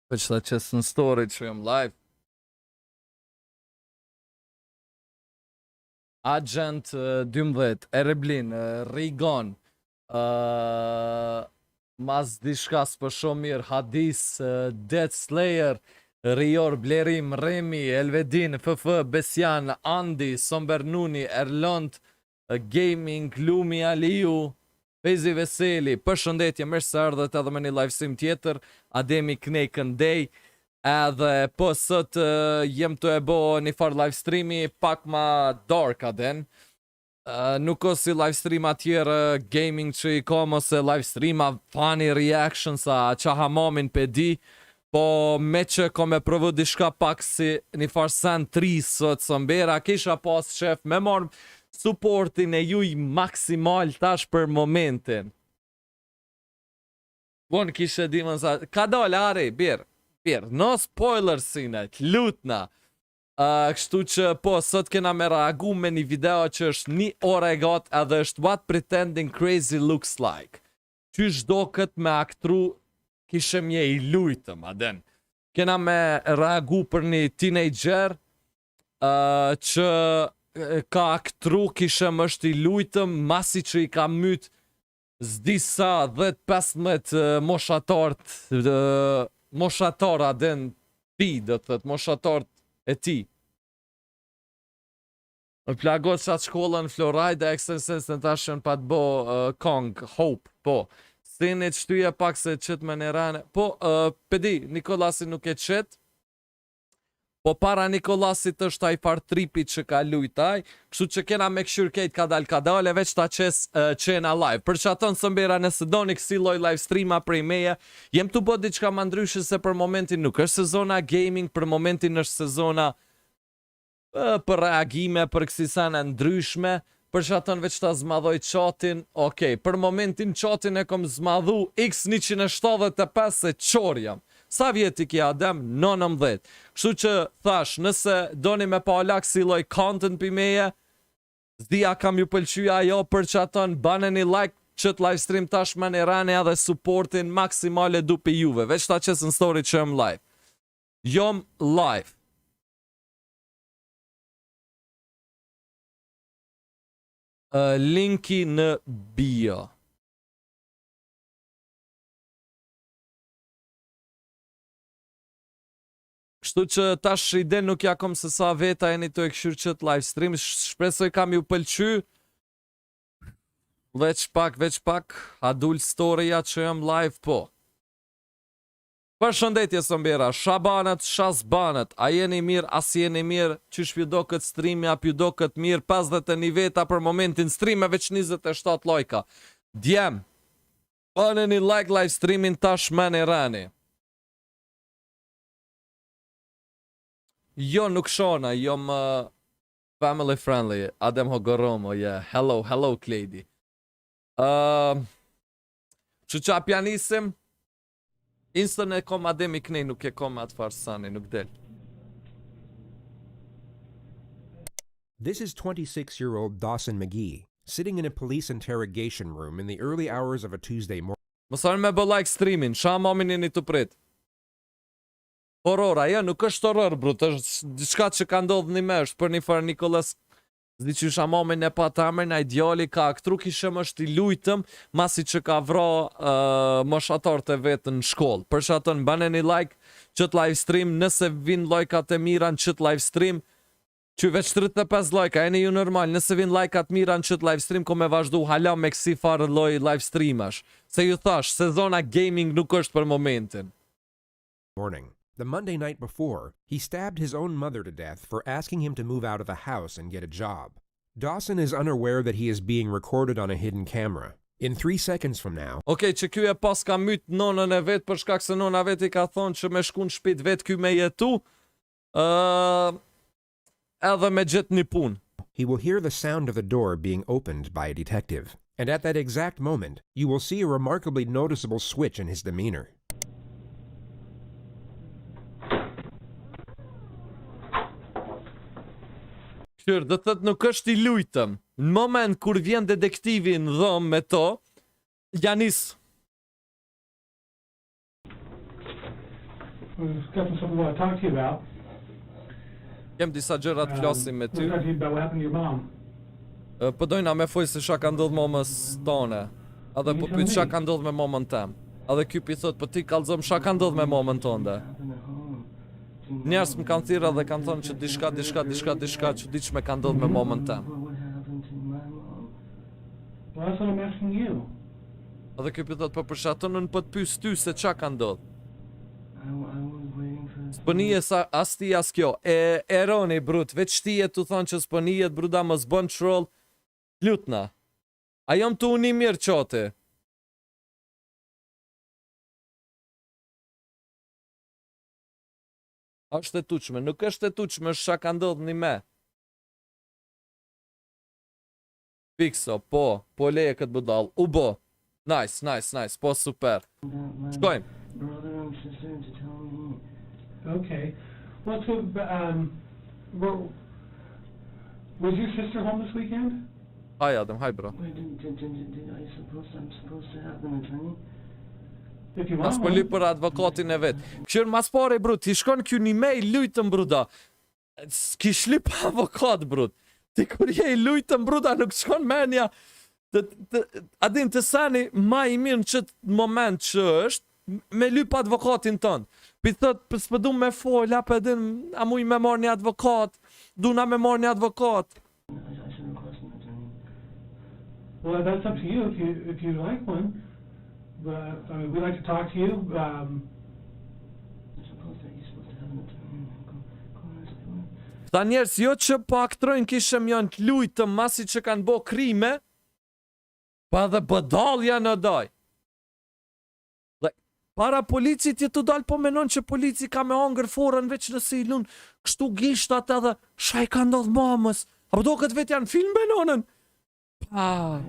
Për që ta qesë në story që jam live. Agent 12, Ereblin, Rigon, mas dishka s'për shumë mirë, Hadis, Death Slayer, Rior, Blerim, Remi, Elvedin, FF, Besjan, Andi, Sombernuni, Erlont, Gaming, Lumi, Aliu, Fezi Veseli, përshëndetje, mirë se erdhët edhe me një livestream tjetër, AdemiKnej këndej, edhe po sot jem të e bo një farë livestreami pak ma dark aden. Nuk o si livestreama tjerë gaming që i kom ose livestreama funny reactions a qaha mamin pedi, po me që kom e provu dishka pak si një farë sen 3 sot së mbera, kisha pas shef me marrë supportin e juj maksimal tash për momentin. Bon, kishe dimën sa... Ka dole, are, birë, no spoilers sinet, lutna. Kështu që po, sot kena me reagu me një video që është 1 orë e gat edhe është What Pretending Crazy Looks Like. Qysh do këtë me aktru, kishe mje i lujtëm, aden. Kena me reagu për një teenager që ka aktru, kishe më është i lujtëm, masi që i ka myt zdi sa 10-15 moshatar aden ti, dhe të thët, moshatart e ti. Në plagot qatë shkollën Florida, ekstensens në tashën pa të bo Kong, Hope, po. Sinit shtyje pak se qëtë me në rane. Po, pedi, Nikolasi nuk e qëtë. Po para Nikolasit është taj par tripi që ka lujtaj, kështu që kena me këshyr kejt ka dal e veç ta qes qena live. Për që atën së mbera nëse do një kësi loj live streama prej meje, jem të bo diqka ma ndryshë se për momentin nuk është sezona gaming, për momentin është sezona për reagime, për kësi sana ndryshme, për që atën veç ta zmadhoj qatin, okej, për momentin qatin e kom zmadhu X175 e qor jam. Sa vjeti kja Adem? 19. Kështu që thash, nëse doni me pa lak si loj Kantën për meje, zdia kam ju pëlqyja jo për që atën banë një like qët livestream tash me një rane edhe supportin maksimale du për juve. Veç ta qesë në story që jom live. Jom live. Linki në bio. Kështu që tash ide nuk ja kom se sa veta e një të e këshyrë qëtë livestream, shpresoj kam ju pëlqy. Veç pak, adull storya që jam live po. Përshëndetje së mbera, shabanët, shazbanët, a jeni mirë, as jeni mirë, qysh pju do këtë streami, a pju do këtë mirë, 51 veta për momentin stream e veç 27 lojka. Djem, bënë një like live streamin tash me një rani. Jo, nuk shona, jom family friendly, Adem Hogoromo, yeah, hello, Klejdi. Që qa pjanisim, instant e kom AdemiKnej, nuk e kom atë farsani, nuk del. This is 26-year-old Dawson McGee, sitting in a police interrogation room in the early hours of a Tuesday morning. Mësarën me bë like streamin, sha mamin e një të prit. Horror, ajo nuk është horror, brut, është diçka që ka ndodhë një me, është për një farë Nikolas, zdi që isha mamin e patamër, në ideali ka aktru kishëm është i lujtëm, masi që ka vra moshatarët e vetë në shkollë. Për që atën, bane një like, qëtë live stream, nëse vinë lojkat e mira në qëtë live stream, që veç 35 lojka, e një ju normal, nëse vinë lojkat mira në qëtë live stream, ko me vazhdu hala me kësi farë loj live streamash. Se ju thash, sezona gaming nuk është për momentin. The Monday night before, he stabbed his own mother to death for asking him to move out of the house and get a job. Dawson is unaware that he is being recorded on a hidden camera. In 3 seconds from now... Okej, që kjo e pas ka myt nonën e vetë, për shkak se nona vetë i ka thonë që me shku në shpit vetë kjo me jetu, edhe me gjithë një punë. He will hear the sound of the door being opened by a detective. And at that exact moment, you will see a remarkably noticeable switch in his demeanor. Këshir, do thot nuk është I lujtëm. Në moment kur vjen detektivi në dhëmë me to, Janis. We've got something I want to talk to you about. Kem disa gjëra të flasim me ty. Talk to you about what happened to your mom. Po dojna me foj se çka ka ndodhur momës tone. Edhe po pyet çka ka ndodhur me momën tem. Edhe ky pi thot, po ti kallzom çka ka ndodhur me momën tonde. Njerëz më kanë thirrë dhe kanë thonë që diçka çuditshme ka ndodhur me momën tem. Well, that's what I'm asking you. Edhe ky pi thot, po për shkak të po të pyes ty se çka ka ndodhur. S'pënijet sa as ti as kjo. Eroni brut, veç ti e tu thonë që s'pënijet bruda mos bën troll. Lutna. A jam të uni mirë qoti? Është e tuqme, nuk është e tuqme, është çka ka ndodhur në me. Fikso, po leje këtë budall. U bo. Nice, po super. Shkojmë. Brother and sister to tell me. Okay. Well, so, was your sister home this weekend? Hi Adam, hi bro. Wait, I'm supposed to have an attorney? If you want Mas one. po li për advokatin e vet. Këshir mas pare brut, ti shkon kjo një mail lujtëm bruda. Kish li pa avokat brut. Ti kur je I lujtëm bruda nuk shkon menja. Adin të sani ma I mirë në qëtë moment që është, me lyp advokatin tënd. Pi thot, s'pë du me fol, a për din, a muj me marrë një advokat, du na me marrë një advokat. I should request an attorney. Well, that's up to you if you like one. But I mean, we'd like to talk to you. You're supposed to have an attorney. Go on, explain. Këta njerës jo që po aktrojnë kishëm janë të lujtëm masi që kanë bo krime, pa dhe bëdalja në daj. Para policit jetë të dalë po menon që polici ka me hangër forën veç nëse I lunë kështu gishtat edhe shaj ka ndodhë mamës. Apo do këtë vetë janë film menonën. Pa. I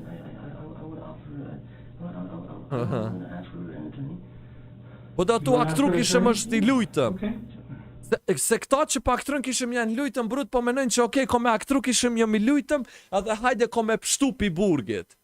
would offer I would ask for an attorney. Po da tu aktru kishëm është I lujtëm. Okay. Se këta që pa aktrun kishëm janë lujtëm brut po menojnë që okej, ko me aktru kishëm jam I lujtëm edhe hajde ko me pështu pi burgit.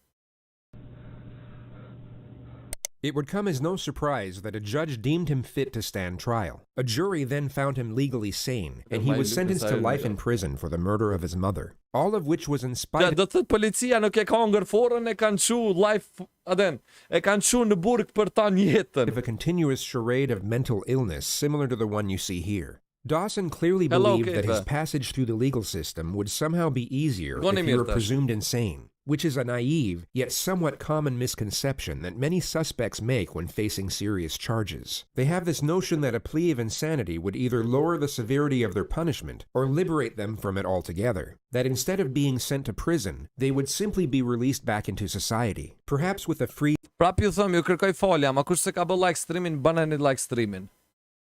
It would come as no surprise that a judge deemed him fit to stand trial. A jury then found him legally sane, and he was sentenced to life in prison for the murder of his mother. All of which was in spite Do thot policia nuk e ka hangër forën, e kanë çu life aden, e kanë çu në burg për ta jetën. of a continuous charade of mental illness similar to the one you see here. Dawson clearly Hello, believed that his Gb. passage through the legal system would somehow be easier Goni if he were mirë tash. presumed insane, which is a naive yet somewhat common misconception that many suspects make when facing serious charges. They have this notion that a plea of insanity would either lower the severity of their punishment or liberate them from it altogether, that instead of being sent to prison, they would simply be released back into society, perhaps with a free Prap ju thëm, ju kërkoj falja, ma kush se ka bë like streamin, bëneni like streamin.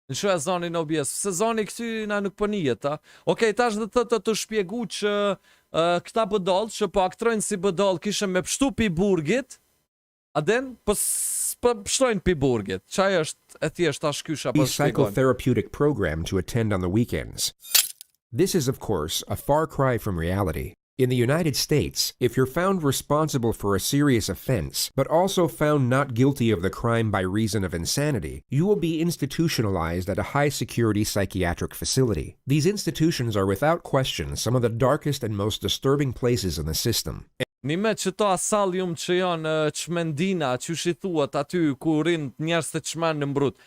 Në shu e zani në OBS, se zani këty na nuk po njihet, ta. Okej, tash dhe të shpjegu që këta bëdall që po aktrojnë si bëdall kishën me pështu pi burgit, aden, po pështojnë pi burgit. Qaj është e thjesht tash kysha po shpjegon. psychotherapeutic program to attend on the weekends. This is, of course, a far cry from reality. In the United States, if you're found responsible for a serious offense, but also found not guilty of the crime by reason of insanity, you will be institutionalized at a high-security psychiatric facility. These institutions are without question some of the darkest and most disturbing places in the system. Një me që ta asalium që janë qmendina, që shithuat aty ku rinë njerës të qmenë në mbrut.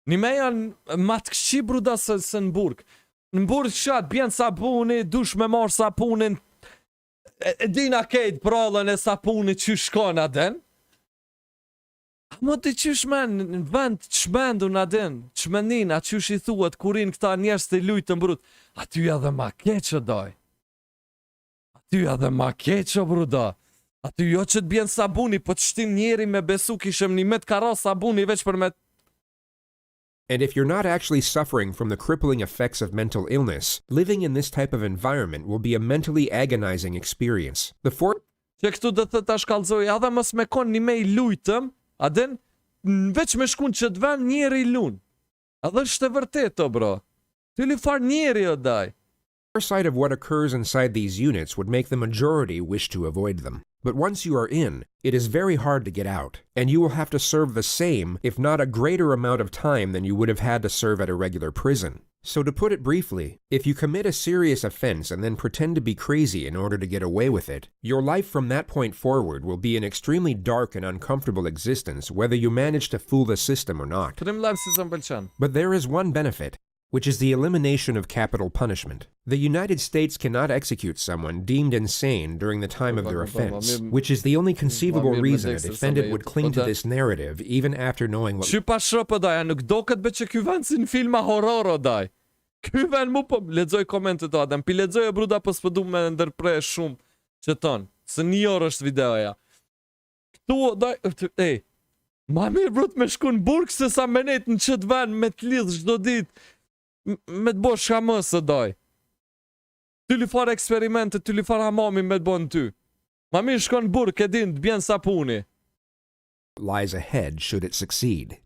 Një me janë matë këqi bruda se në burg. Në burg qatë bjenë sapuni, dush me marë sapunin, e dina kejt prallën e sapunit që shkon aden. Mo të qysh men, në vend qmendu në aden, qmenina që shithuat kurin këta njerës të lujtë në brut. Aty edhe ma keqë doj. Aty edhe ma keqë bruda. Aty jo që të bjenë sabuni, po të shtin njeri me besu kishëm një met kara sabuni veç për me... And if you're not actually suffering from the crippling effects of mental illness, living in this type of environment will be a mentally agonizing experience. The Që këtu do të ta shkallëzoj edhe mos me kon një me i lujtëm, a den veç me shkun që të ven njeri i lun. Edhe është e vërtet to bro. Ty li far njeri o daj. Oversight of what occurs inside these units would make the majority wish to avoid them. But once you are in, it is very hard to get out, and you will have to serve the same, if not a greater amount of time than you would have had to serve at a regular prison. So to put it briefly, if you commit a serious offense and then pretend to be crazy in order to get away with it, your life from that point forward will be an extremely dark and uncomfortable existence whether you manage to fool the system or not. Trim live si zëm pëlqen. But there is one benefit, which is the elimination of capital punishment. The United States cannot execute someone deemed insane during the time of their offense, which is the only conceivable reason a defendant would cling to this narrative even after knowing what... Që pa shropë daj, nuk do këtë be që ky vend si në filma horror o daj. Ky vend mu po, lexoj komentet o Adem, pi lexoj e bruda po s'pëdu me ndërpre shumë që tonë, së një orë është videoja. Këtu o daj, ma mirë brut me shku në burg se sa me nejtë në qëtë vend me të lidhë çdo ditë, me të bo shkamës o daj. Ty li fare eksperimente, ty li fare hamami me të bo në ty. Ma mirë shko në burg, e din, të bjen sapuni. lies ahead should it succeed.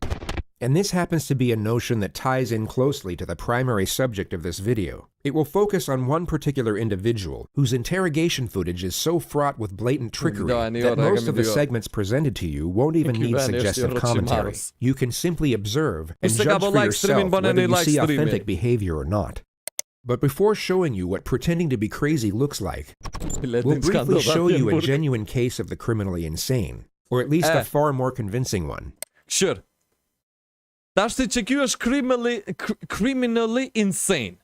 And this happens to be a notion that ties in closely to the primary subject of this video. It will focus on one particular individual whose interrogation footage is so fraught with blatant trickery that most of the segments presented to you won't even need suggestive commentary. You can simply observe and judge for yourself whether you see authentic behavior or not. But before showing you what pretending to be crazy looks like, we'll briefly show you a genuine case of the criminally insane, or at least a far more convincing one. Sure. Tashti që kjo është criminally insane.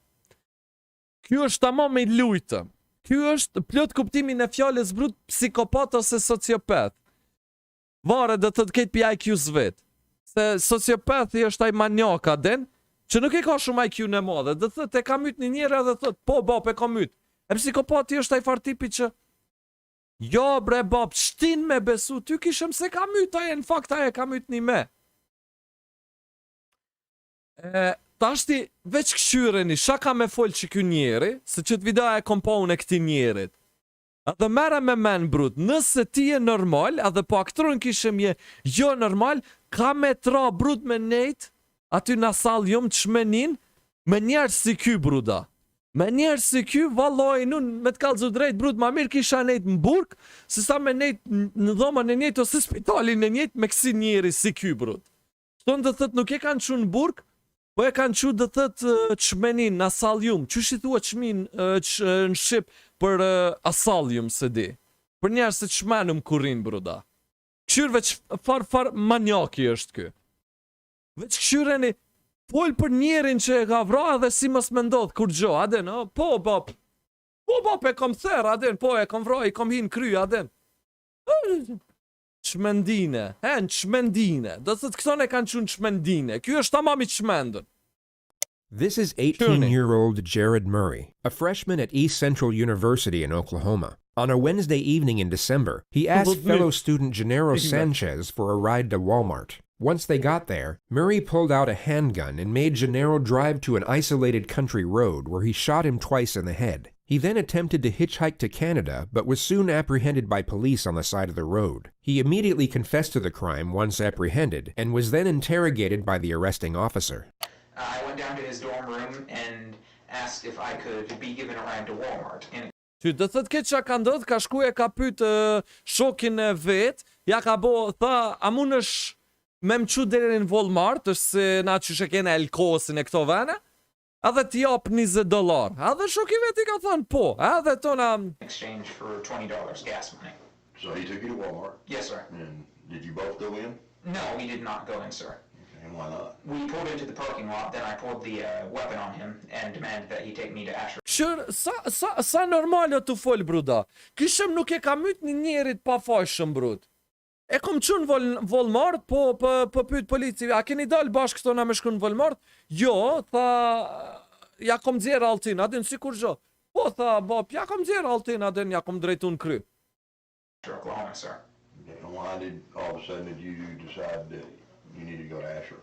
Kjo është tamam i lujtëm. Kjo është plot kuptimin e fjalës brut psikopat ose sociopat. Vare dhe të ketë pi IQ-s vet. Se sociopati është ai maniaka den, që nuk e ka shumë IQ në madhe. Dhe thët e ka myt një njëra dhe thët, po bap e ka myt. E psikopati është ai fartipi që jo bre bap, shtin me besu, ty kishëm se ka myt aje, në fakt aje ka myt një me. Tashti veç këshyreni shaka ka me fol që kjo njeri, se që të videa e kompon e këti njerit. Edhe mere me men brut, nëse ti je normal, edhe po aktorën kishëm je jo normal, ka me tra brut me nejt, aty në sal jom të shmenin, me njerë si ky bruda. Me njerë si ky, valoj, nun me të kalzu drejt brut, ma mirë kisha nejt në burg, se sa me nejt në dhomën e njët, ose spitalin e njët, me kësi njeri si ky brut. Shtonë dhe thët nuk e kanë që në burg, po e kanë që dhe thëtë qmenin në asaljum, që shi thua qmin në Shqip për asaljum se di. Për njerë se qmenum kurin, bruda. Këshyrve që far manjaki është kë. Veç këshyreni, pol për njerin që e ka vra dhe si mos me ndodhë kur gjo, aden, po bap e kom therë, aden, po e kom vra, i kom hin kry, aden. Çmendine, në çmendine. Do thot këto ne kanë qenë çmendine. Ky është tamam i çmendën. This is 18-year-old Jared Murray, a freshman at East Central University in Oklahoma. On a Wednesday evening in December, he asked fellow student Gennaro Sanchez for a ride to Walmart. Once they got there, Murray pulled out a handgun and made Gennaro drive to an isolated country road where he shot him twice in the head. He then attempted to hitchhike to Canada, but was soon apprehended by police on the side of the road. He immediately confessed to the crime once apprehended, and was then interrogated by the arresting officer. I went down to his dorm room and asked if I could be given a ride to Walmart. Ty do thot këtë që ka ndodh, ka shku e ka pyet shokin e vet, ja ka bo, tha, a munësh me më qu deri në Walmart, është se na që shekene Elkosin e këto vene? Edhe ti jap $20. Edhe shoki veti ka thënë po. Edhe tona exchange for $20 gas money. So he took you to Walmart? Yes, sir. And did you both go in? No, we did not go in, sir. Okay, and why not? We pulled into the parking lot, then I pulled the weapon on him and demanded that he take me to Asher. Këshër, sa normale të fol, bruda. Kishëm nuk e ka myt një njerit pa fashëm, brud. E kom qënë Walmart, po pyet polici, a keni dalë bashkë këto na me shku në Walmart? Jo, tha, ja kom dzjerë altin, adin si kur gjo. Po, tha, bop, ja kom dzjerë altin, adin, ja kom drejtu në kry. Oklahoma, sir. And why did all of a sudden did you decide that you needed to go to Asher?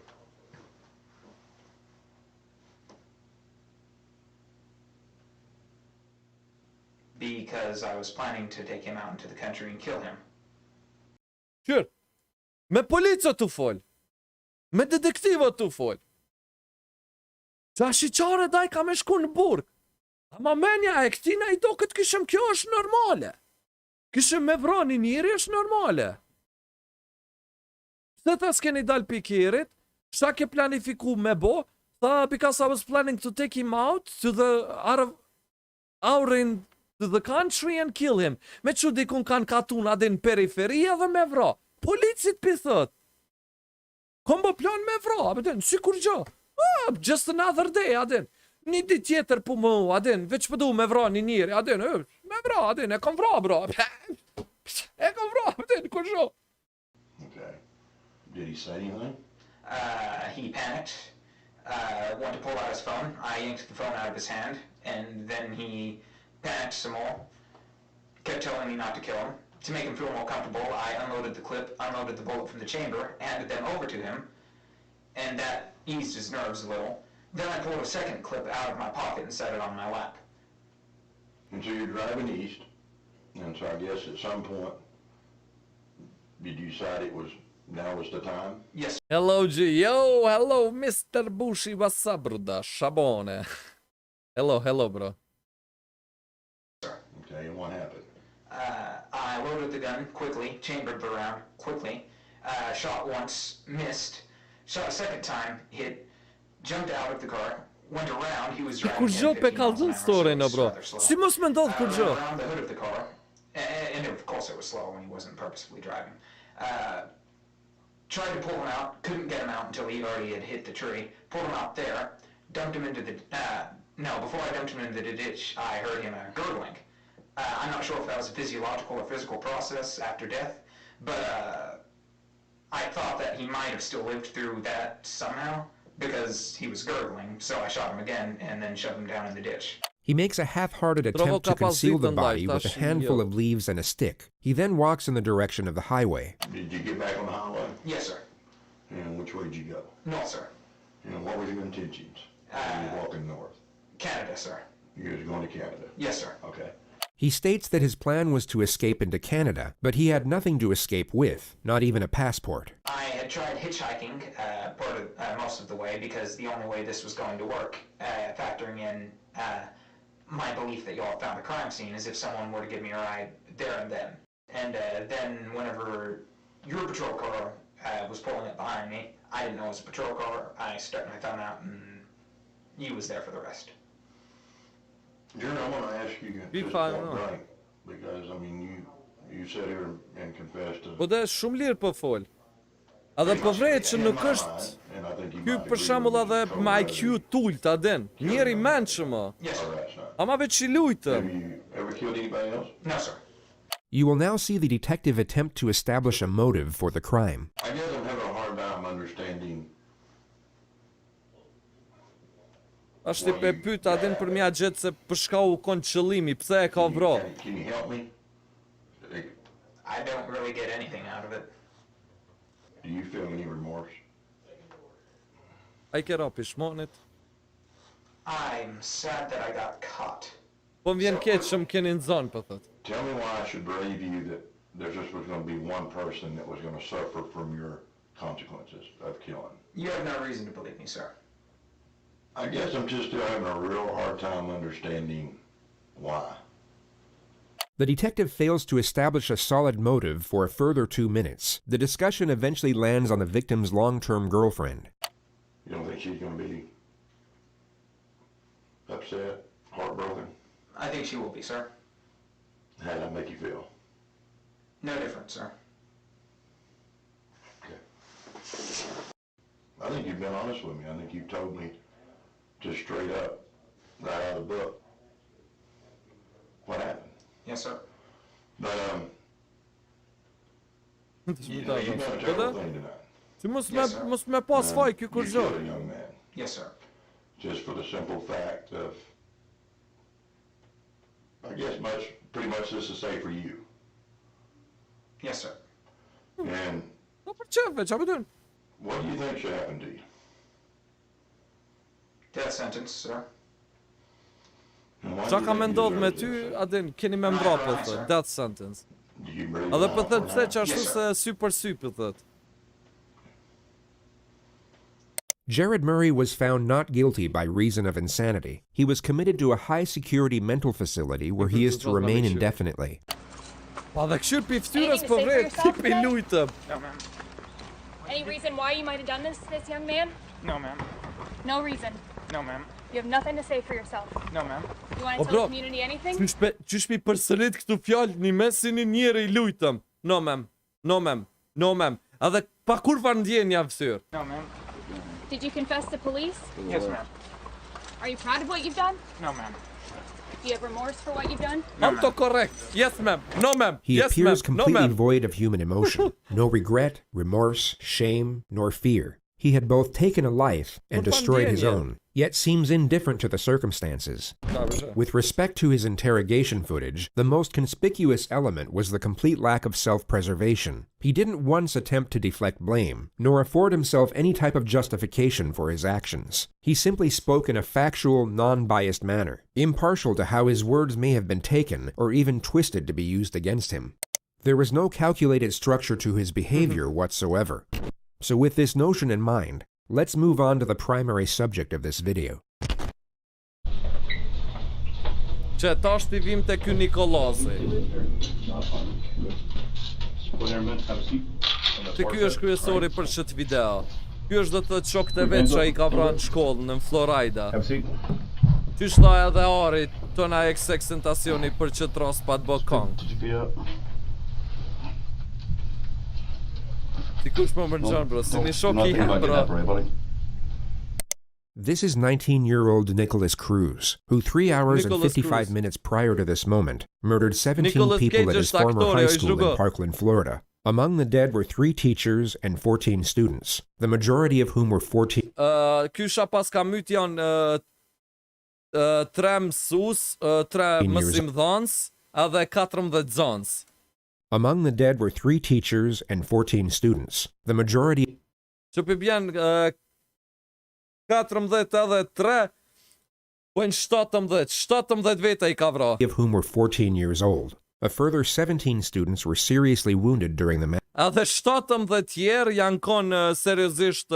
because I was planning to take him out into the country and kill him. Qyr, me policë tu fol, me detektiva tu fol. Qa shiqare daj ka me shku në burg. Ama menja e këtina i do këtë kishëm kjo është normale. Kishëm me vrani njëri është normale. Pse ta s'keni dal pikirit, shta ke planifiku me bo, tha because I was planning to take him out to the out to the country and kill him. Me që dikun kanë katun adin periferia dhe me vra. Policit pithët. Kom bo plan me vra, adin, si kur gjo. Just another day, adin. Një dit tjetër pu më, adin, veç pëdu me vra një njëri, adin, me vra, adin, e kom vra, bro. E kom vra, adin, kur gjo. Okay. Did he say anything? He panicked, wanted to pull out his phone. I yanked the phone out of his hand, and then he panicked some more. Kept telling me not to kill him. To make him feel more comfortable, I unloaded the clip, unloaded the bullet from the chamber, handed them over to him, and that eased his nerves a little. Then I pulled a second clip out of my pocket and set it on my lap. And so you're driving east, and so I guess at some point, did you decide now was the time? Yes, Hello G, yo, hello Mr. Bushi, what's up, bruda, Shabone. Hello, bro. Okay, and what happened? I loaded the gun quickly, chambered the round quickly, shot once, missed, shot a second time, hit, jumped out of the car, went around, he was driving Kur at gjo 50 pe miles an kallzon hour, so story it no was bro. rather slow. Si mos me ndodh kur gjo. Went around the hood of the car, and of course it was slow when he wasn't purposefully driving. Tried to pull him out, couldn't get him out until he already had hit the tree, pulled him out there, dumped him into the, before I dumped him into the ditch, I heard him gurgling. I'm not sure if that was a physiological or physical process after death, but I thought that he might have still lived through that somehow, because he was gurgling, so I shot him again and then shoved him down in the ditch. He makes a half-hearted Trovo attempt to conceal the kapazitën body live, with a tash handful jo. of leaves and a stick. He then walks in the direction of the highway. Did you get back on the highway? Yes, sir. And which way did you go? No, sir. And what were your intentions? You were walking north. Canada, sir. You was going to Canada? Yes, sir. Okay. He states that his plan was to escape into Canada, but he had nothing to escape with, not even a passport. I had tried hitchhiking most of the way because the only way this was going to work, factoring in my belief that y'all found the crime scene, is if someone were to give me a ride there and then. And then whenever your patrol car was pulling up behind me, I didn't know it was a patrol car. I stuck my thumb out and you was there for the rest. Jern, I want to ask you Be just fine, point no. blank, because, I mean, you sat here and confessed to... Po dhe shumë lirë po fol. Edhe po vrejt që nuk është And I think you ky might për agree shembull with me, edhe me IQ tullt adin. Njeri mençëm. Yes, All sir. right, son. Ama veç i lujtëm. Have you ever killed anybody else? No, sir. You will now see the detective attempt to establish a motive for the crime. I guess I'm having a hard time understanding. Ashtë i pe pyet adin për mja gjetë se për shka u konë qëllimi, pse e ka vro. Can you help me? I don't really get anything out of it. Do you feel any remorse? A I ke rapi shmonit. I'm sad that I got caught. Po më vjen keq që më keni në zonë, po thot. Tell me why I should believe you that there just was going to be one person that was going to suffer from your consequences of killing. You have no reason to believe me, sir. I guess I'm just still having a real hard time understanding why. The detective fails to establish a solid motive for a further 2 minutes. The discussion eventually lands on the victim's long-term girlfriend. You don't think she's going to be upset, heartbroken? I think she will be, sir. How does that make you feel? No different, sir. Okay. I think you've been honest with me. I think you've told me just straight up, right out of the book, what happened. Yes, sir. But, you've done a Po terrible dhe? thing tonight. Që Yes, sir. mos me pas faj kjo kur You gjo. killed a young man, Yes, sir. just for the simple fact of, I guess pretty much this is safe for you. Yes, sir. And Po për qef veç, a pëtën? what do you think should happen to you? Death sentence, sir. Why Qa do ka you me think you ndodh me deserve ty, Adem, keni me mbra po thot, death sentence. it? Did you bring Edhe it po out thot or pse not? që ashtu Yes, se super po thot. Jared Murray was found not guilty by reason of insanity. He was committed to a high-security mental facility where he is to remain indefinitely. Pa dhe këshur pi ftyrës Anything to po say for vret, yourself tipi today? lujtëm. No, ma'am. Any reason why you might have done this young man? No, ma'am. No reason. No, ma'am. You have nothing to say for yourself. No, ma'am. You want Oh, to tell bro. the community anything? Qysh pi përsërit këtu fjallë një mesin një njëri i lujtëm. No, ma'am. No, ma'am. No, ma'am. Edhe pa kur var ndjenja vësyr. No, ma'am. Did you confess to police? Yes, ma'am. Are you proud of what you've done? No, ma'am. Do you have remorse for what you've done? No, Auto correct. Yes, ma'am. No, ma'am. He Yes, ma'am. appears No, completely ma'am. void of human emotion. No regret, remorse, shame, nor fear. He had both taken a life and What destroyed his pandemia? own, yet seems indifferent to the circumstances. With respect to his interrogation footage, the most conspicuous element was the complete lack of self-preservation. He didn't once attempt to deflect blame, nor afford himself any type of justification for his actions. He simply spoke in a factual, non-biased manner, impartial to how his words may have been taken or even twisted to be used against him. There was no calculated structure to his behavior whatsoever. So with this notion in mind, let's move on to the primary subject of this video. Që tash t'i vim të ky Nikolazi. Të ky është kryesori për qëtë video. Ky është do të thotë shokët e vet që ai ka vranë shkollën në Florida. Qysh tha edhe Ari tona eksentacioni për qëtë rast pa të bë këngë. Ti kush më mëngjon bro, si një shok i hem bro. This is 19-year-old Nicholas Cruz, who 3 hours and Nicholas 55 Cruz. minutes prior to this moment murdered 17 Nicolas people Cage at his është former aktore, high është school in rrugë. Parkland, Florida. Among the dead were 3 teachers and 14 students, the majority of whom were 14 Ky sha pas ka myt janë 3 mësues, 3 mësimdhënës edhe 14 nxënës. Among the dead were 3 teachers and 14 students, the majority Që për bjen 14 edhe 3, pojnë 17 veta i ka vra. of whom were 14 years old. A further 17 students were seriously wounded during the Edhe 17 tjerë janë konë seriozisht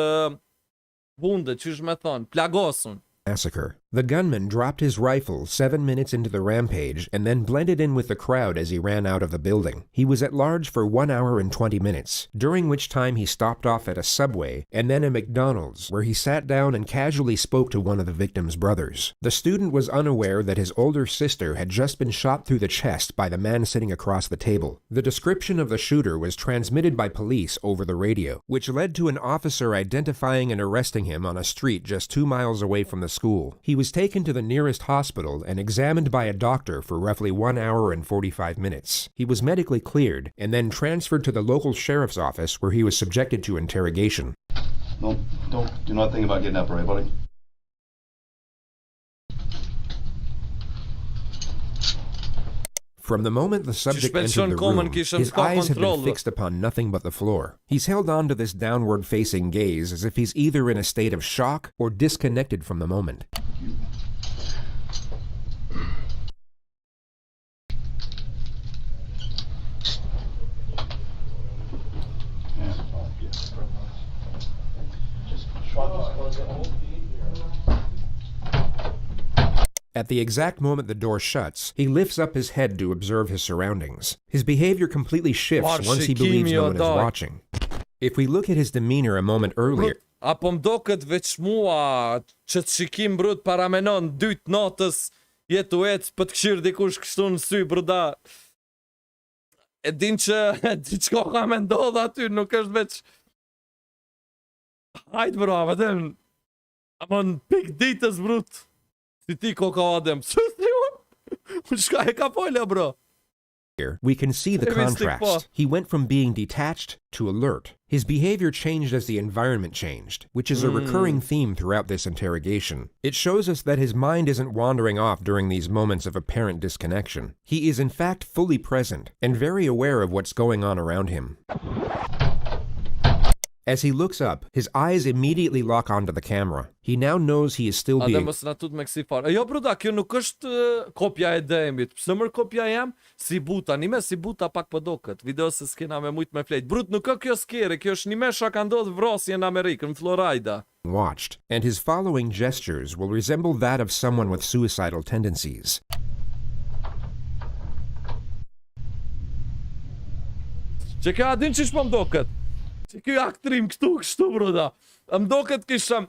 hunde, qysh me thonë, plagosun. massacre. The gunman dropped his rifle 7 minutes into the rampage and then blended in with the crowd as he ran out of the building. He was at large for 1 hour and 20 minutes, during which time he stopped off at a Subway and then a McDonald's, where he sat down and casually spoke to one of the victim's brothers. The student was unaware that his older sister had just been shot through the chest by the man sitting across the table. The description of the shooter was transmitted by police over the radio, which led to an officer identifying and arresting him on a street just 2 miles away from the school. He was taken to the nearest hospital and examined by a doctor for roughly 1 hour and 45 minutes. He was medically cleared and then transferred to the local sheriff's office where he was subjected to interrogation. Do not think about getting up, right, buddy? From the moment the subject Shpejt entered Sean the Coleman room, kishte his s'ka eyes have been kontroll. fixed upon nothing but the floor. He's held on to this downward-facing gaze as if he's either in a state of shock or disconnected from the moment. At the exact moment the door shuts, he lifts up his head to observe his surroundings. His behavior completely shifts once he believes no one is watching. If we look at his demeanor a moment earlier, Apo mdo këtë veç mua që të shikim brut paramenon 2 natës jetu ecë për të këshirë dikush kështu në sy bruda. E din që diçka ka me ndodh aty, nuk është veç hajt bro, vetëm amon pik ditës brut. Si ti koka Adem. Shka e ka folja bro. we can see the Maybe stick contrast. He went from being detached to alert. His behavior changed as the environment changed, which is a recurring theme throughout this interrogation. It shows us that his mind isn't wandering off during these moments of apparent disconnection. He is in fact fully present and very aware of what's going on around him. As he looks up, his eyes immediately lock onto the camera. He now knows he is still A being... dhe mos na tut me kësi farë. Jo bruda, kjo nuk është kopja e Demit. Pse mër kopja jam? Si buta, nime si buta pak po doket. Video se s'kena me mujt me flejt. Brut, nuk ka kjo skere, kjo është nime shka ka ndodhë vrasje në Amerikë, në Florida. watched, and his following gestures will resemble that of someone with suicidal tendencies. Që kjo adin qish po mdoket? Që kjo aktrim kështu bruda. Mdoket kishëm...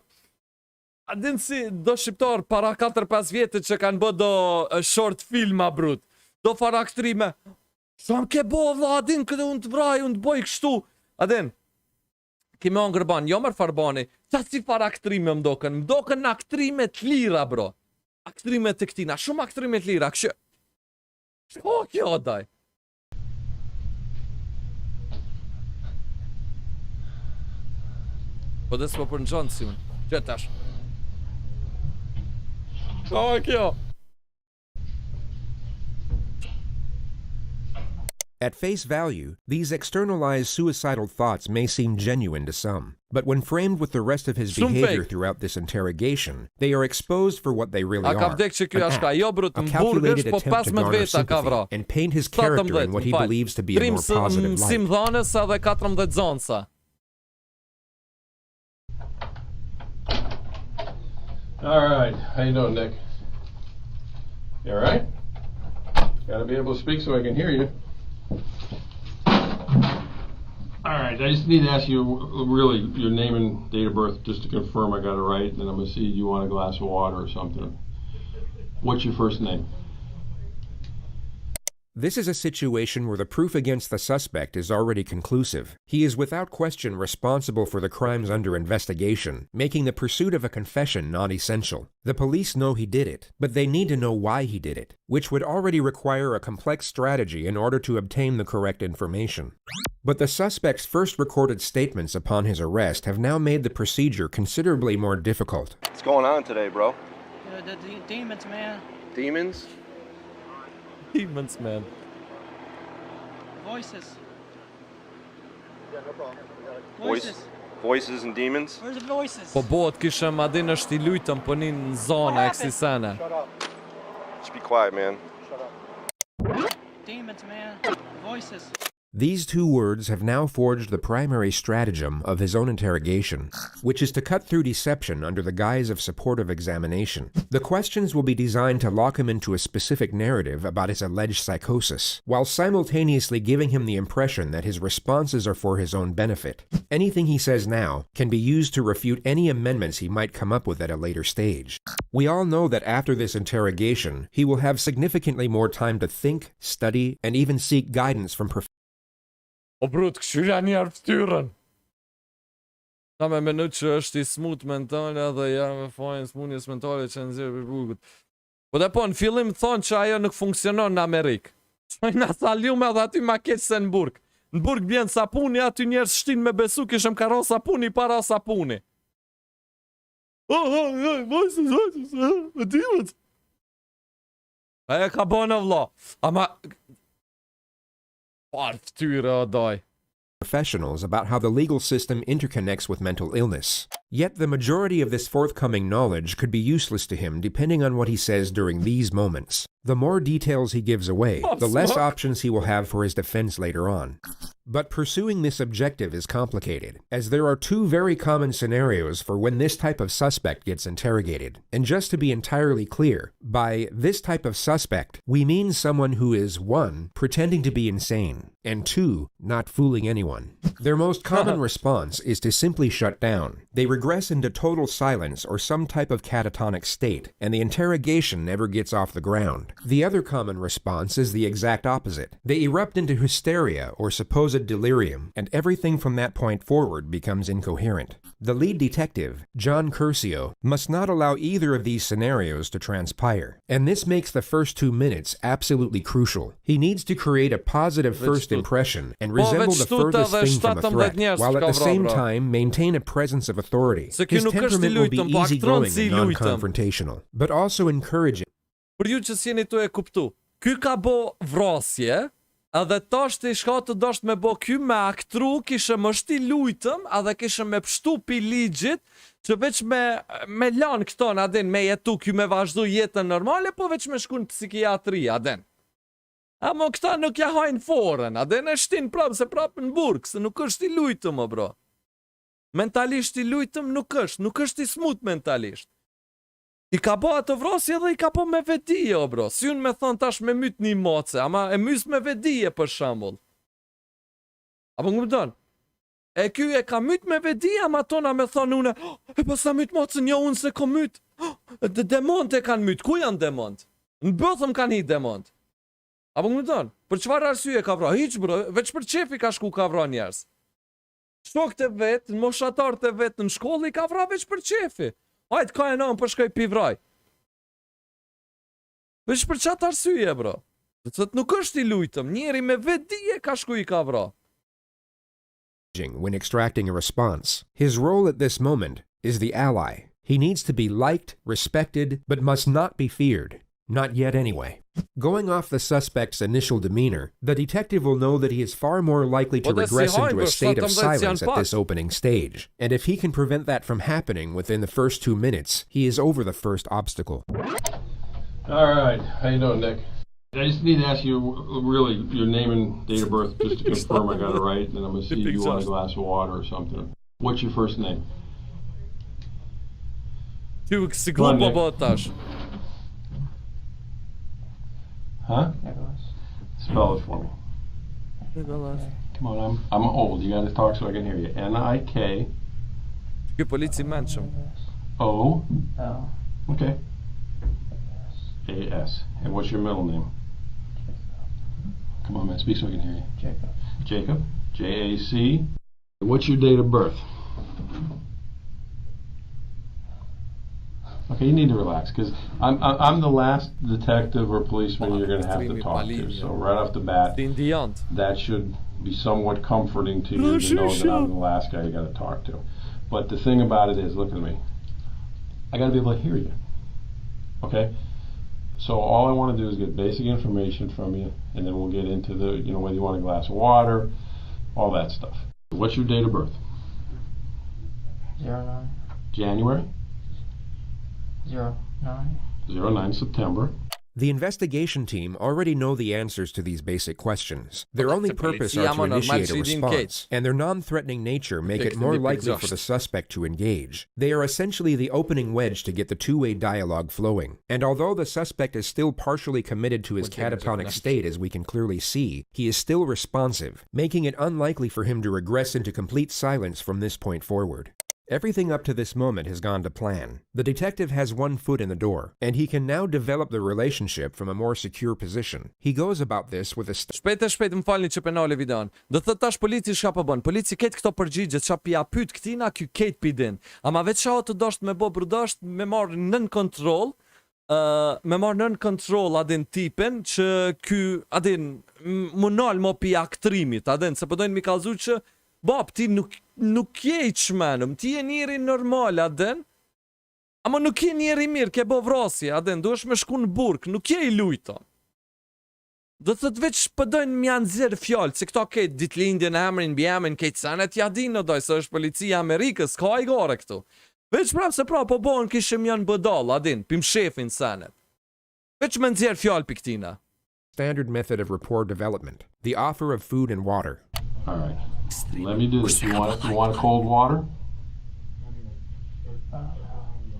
Adin si do shqiptar para 4-5 vjetit që kanë bë do short filma brut. Do fara aktrime. Sa më ke bo vla adin këtë unë të vraj, unë të boj kështu. Adin, kime on gërban, jo mërë farbani. Qa si fara aktrime mdoken? Mdoken në aktrime të lira bro. Aktrime të këtina, shumë aktrime të lira. Kështë... Shko kjo daj. Po dhe s'po për në gjonë si unë. Që tash. Oh, kjo. At face value, these externalized suicidal thoughts may seem genuine to some, but when framed with the rest of his Shumë behavior fake. throughout this interrogation, they are exposed for what they really A ka are. vdek që kjo An ashka, act, jo brut, a në calculated burgësh, po attempt to 15 garner veta ka vra. sympathy and paint his character in what he believes to be a more positive light. Sim dhanesa dhe 14 zonsa. All right, how you doing, Nick? You all right? Gotta be able to speak so I can hear you. All right, I just need to ask you really your name and date of birth just to confirm I got it right, and then I'm gonna see you want a glass of water or something. What's your first name? This is a situation where the proof against the suspect is already conclusive. He is without question responsible for the crimes under investigation, making the pursuit of a confession not essential. The police know he did it, but they need to know why he did it, which would already require a complex strategy in order to obtain the correct information. But the suspect's first recorded statements upon his arrest have now made the procedure considerably more difficult. What's going on today, bro? The demons, man. Demons? Demons, man. Voices. Yeah, no problem. Voices. Voices and demons? Where's the voices? Po bot kishëm adin është I lujtëm po një në zona e kësi sene. Just be quiet, man. Demons, man. Voices. These two words have now forged the primary stratagem of his own interrogation, which is to cut through deception under the guise of supportive examination. The questions will be designed to lock him into a specific narrative about his alleged psychosis, while simultaneously giving him the impression that his responses are for his own benefit. Anything he says now can be used to refute any amendments he might come up with at a later stage. We all know that after this interrogation, he will have significantly more time to think, study, and even seek guidance from professionals. O brut, këshyra njerë ftyrën. Ta me menu që është I smut mentale dhe ja me fajnë smunjes mentale që nëzirë për burgut. Po dhe po, në fillim thonë që ajo nuk funksionon në Amerikë. Që në thaljume dhe aty ma keqë se në burg. Në burg bjenë sapuni, aty njerës shtin me besu kishëm karo sapuni para sapuni. Voices, demons. Aja ka bënë vla. Ama... Professionals about how the legal system interconnects with mental illness. Yet the majority of this forthcoming knowledge could be useless to him depending on what he says during these moments. The more details he gives away, the less options he will have for his defense later on. But pursuing this objective is complicated, as there are two very common scenarios for when this type of suspect gets interrogated. And just to be entirely clear, by this type of suspect, we mean someone who is 1. Pretending to be insane, and 2. Not fooling anyone. Their most common response is to simply shut down. They regress into total silence or some type of catatonic state, and the interrogation never gets off the ground. The other common response is the exact opposite. They erupt into hysteria or supposed delirium, and everything from that point forward becomes incoherent. The lead detective, John Curcio, must not allow either of these scenarios to transpire, and this makes the first 2 minutes absolutely crucial. He needs to create a positive first impression and resemble the furthest thing from a threat, while at the same time maintain a presence of authority. His temperament will be easygoing and non-confrontational, but also encouraging. Për ju që s'jeni tu e kuptu, ky ka bo vrasje, Edhe tash ti shka të dosht me bo ky me aktru, kishe më shti lujtëm, edhe kishe me pështu pi ligjit, që veç me lanë këto, adin, me jetu, ky me vazhdu jetën normale, po veç me shku në psikiatri, adin. Amo këta nuk ja hajnë forën, adin, e shtin prapë, se prapë në burg, se nuk është i lujtëm, o bro. Mentalisht i lujtëm nuk është i smut mentalisht. I ka po atë vrasje dhe i ka po me vedije, o bro. Si unë me thonë tash me myt një moce, ama e mys me vedije për shambull. Apo në mëdon? E ky e ka myt me vedije, ama tona me thonë une, e pas sa myt moce një unë se ko myt. Demont e kanë myt, ku janë demont? Në bëthëm kanë hi demont. Apo në mëdon? Për qëfar arsye ka vra? Hiq bro, veç për qefi ka shku ka vra njerës. Shokët e vetë, në moshatarët e vetë në shkolli ka vra veç për qefi. Hajtë ka e nëmë për shkoj pi vraj. Veç për qatë arsye, bro. Dhe të nuk është i lujtëm, njeri me vedije ka shku I ka vra. When extracting a response, his role at this moment is the ally. He needs to be liked, respected, but must not be feared. Not yet anyway. Going off the suspect's initial demeanor, the detective will know that he is far more likely to regress into a state of silence at this opening stage, and if he can prevent that from happening within the first 2 minutes, he is over the first obstacle. All right, how you doing, Nick? I just need to ask you, really, your name and date of birth, just to confirm I got it right, and then I'm going to see if you want a glass of water or something. What's your first name? Huh? Spell it for me. Come on, I'm old. You gotta talk so I can hear you. N-I-K. O. Okay. A-S. And what's your middle name? Come on, man, speak so I can hear you. Jacob. Jacob. J-A-C. What's your date of birth? Okay, you need to relax, because I'm the last detective or policeman you're going to have to talk to. So right off the bat, that should be somewhat comforting to you to know that I'm the last guy you got to talk to. But the thing about it is, look at me. I got to be able to hear you. Okay? So all I want to do is get basic information from you, and then we'll get into the, you know, whether you want a glass of water, all that stuff. What's your date of birth? 09. January? 09 September. The investigation team already know the answers to these basic questions. Their only purpose are to initiate a response, and their non-threatening nature make it more likely for the suspect to engage. They are essentially the opening wedge to get the two-way dialogue flowing. And although the suspect is still partially committed to his catatonic state, as we can clearly see, he is still responsive, making it unlikely for him to regress into complete silence from this point forward. Everything up to this moment has gone to plan. The detective has one foot in the door, and he can now develop the relationship from a more secure position. He goes about this with a... Shpejt më falni që penale videon. Do thot tash polici çka po bën? Polici ketë këto përgjigje, çka pi ja pyet këtina, ky ketë pidin. Ama veç çao të dosht me bë brudosht, me marr nën kontroll, adin tipin që ky adin munal mo pi aktrimit, adin se po dojnë mi kallzu që bab, ti nuk je I çmenëm, ti je njeri normal, adën, ama nuk je njeri mirë, ke bo vrasje, adën, duhesh me shku në burg, nuk je I lujton. Do të të veç pëdojnë më janë zirë fjallë, që këto kejtë ditlindjen, emrin, bjemin, kejtë senet, ja di në doj, se është policia Amerikës, ka I gore këtu. Veç prapë se prapë, po bojnë kishim janë bëdal, adin, pim shefin senet. Veç me nëzirë fjallë për këtina. Standard method of rapport development, the offer of food and water. All right. Let me do this. You want cold water?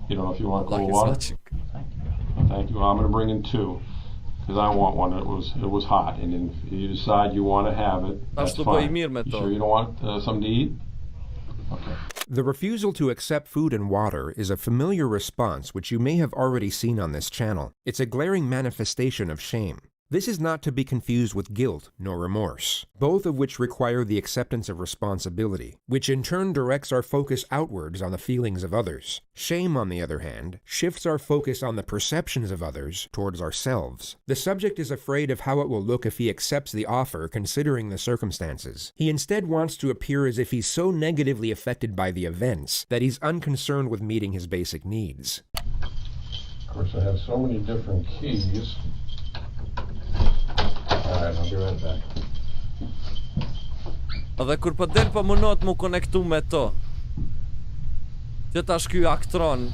You don't know if you want cold water? Thank you. Well, I'm going to bring in 2 because I want one. It was hot, and then if you decide you want to have it, that's fine. You sure you don't want something to eat? Okay. The refusal to accept food and water is a familiar response which you may have already seen on this channel. It's a glaring manifestation of shame. This is not to be confused with guilt nor remorse, both of which require the acceptance of responsibility, which in turn directs our focus outwards on the feelings of others. Shame, on the other hand, shifts our focus on the perceptions of others towards ourselves. The subject is afraid of how it will look if he accepts the offer considering the circumstances. He instead wants to appear as if he's so negatively affected by the events that he's unconcerned with meeting his basic needs. Of course, I have so many different keys. All right, I'll be right back. Edhe kur po del po munot mu konektu me to. Që tash ky aktron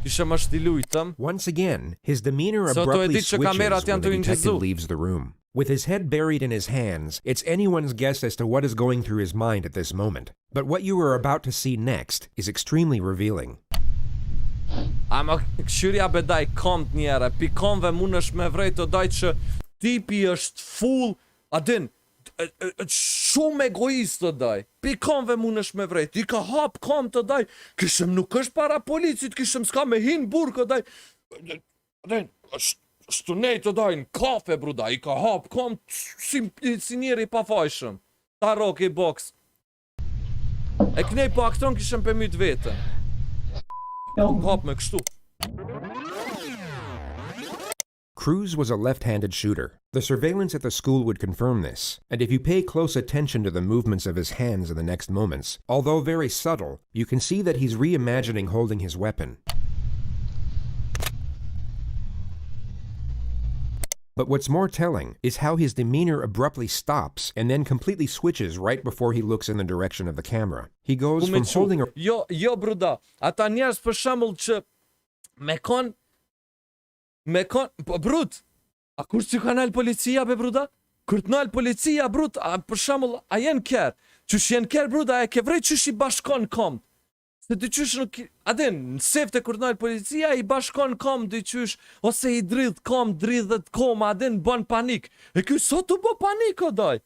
kishe më shtilujtëm. Once again, his demeanor So to e abruptly ditë që kamerat switches when janë the të detective ingjizu. leaves the room. With his head buried in his hands, it's anyone's guess as to what is going through his mind at this moment. But what you are about to see next is extremely revealing. Ama këshyrja bedaj komt njere, pi komve mun është me vrejt të daj që tipi është full, adin, shumë egoist të daj, pi komve mun është me vrejt, i ka hap kom të daj, kishëm nuk është para policit, kishëm s'ka me hin burë të daj, adin, është nej të daj në kafe bruda, i ka hap kom si njeri pa fajshëm, ta rock i box. E knej po aktron kishëm për myt vetën. Hap me kështu. Cruz was a left-handed shooter. The surveillance at the school would confirm this, and if you pay close attention to the movements of his hands in the next moments, although very subtle, you can see that he's reimagining holding his weapon. But what's more telling is how his demeanor abruptly stops and then completely switches right before he looks in the direction of the camera. He goes from holding a... Jo, bruda, ata njerës për shembull që me kon, po brut, a kur që ka nalë policia be bruda? Kur të nalë policia brut, a për shembull, a jenë kërë, që jenë kërë bruda, e ke vrej që i bashkon kom. Se dy qysh nuk, adin, në sefte kur të nalë policia, i bashkon kom dy qysh, ose i dridh kom, dridhet kom, adin, bën panik. E kjo sot u bë panik, o daj.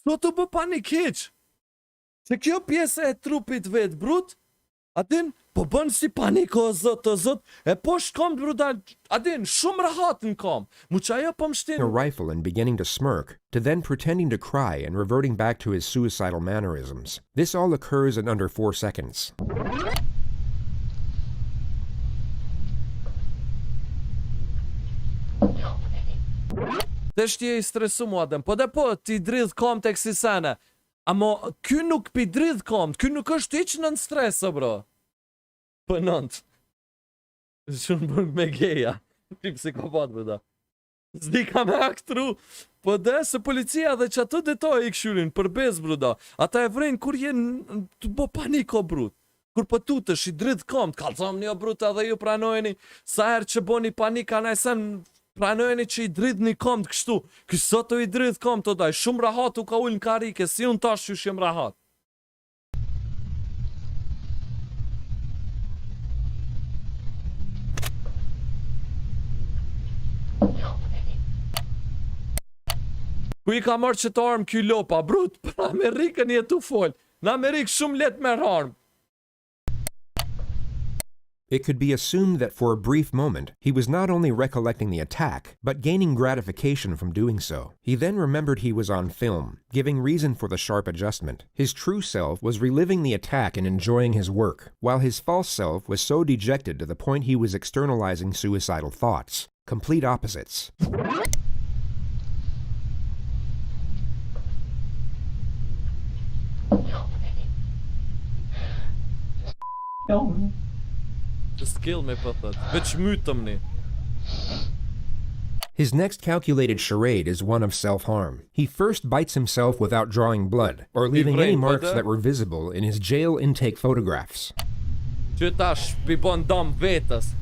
Sot u bë panik heq. Se kjo pjesë e trupit vetë brut, adin, po bën si panik o zot, e po shkom të bruda, adin, shumë rahat në kom. Mu që ajo po më shtin... a rifle and beginning to smirk, to then pretending to cry and reverting back to his suicidal mannerisms. This all occurs in under 4 seconds. Desh t'je i stresu mu adem, po dhe po ti dridh kom të eksisene. Amo, ky nuk pi dridh kom, ky nuk është iq në stresë, bro. Për nënt. Shumë bërg me geja. Pi psikopat, bërda. Zdi ka me aktru. Po dhe se policia dhe që ato detoj i këshyrin, për bez, bërda. Ata e vrejnë kur jenë të bo paniko, brut. Kur për tutësh i dridh kom, kalzom një brut edhe ju pranojni, sa herë që bo një panika në esen pranojni që i dridh një kom të kështu. Kësot i dridh kom të daj, shumë rahat u ka ullë në karike, si unë tash që shumë rahat. Ku i ka marrë që të armë kjo lopa, brut, për Amerikën jetu fol. Në Amerikë shumë let merë armë. It could be assumed that for a brief moment, he was not only recollecting the attack, but gaining gratification from doing so. He then remembered he was on film, giving reason for the sharp adjustment. His true self was reliving the attack and enjoying his work, while his false self was so dejected to the point he was externalizing suicidal thoughts. Complete opposites. Just kill me, puppet. Bitch, mytëm ni. His next calculated charade is one of self-harm. He first bites himself without drawing blood, or leaving any marks that were visible in his jail intake photographs. Që tash, pi bon dam vetës.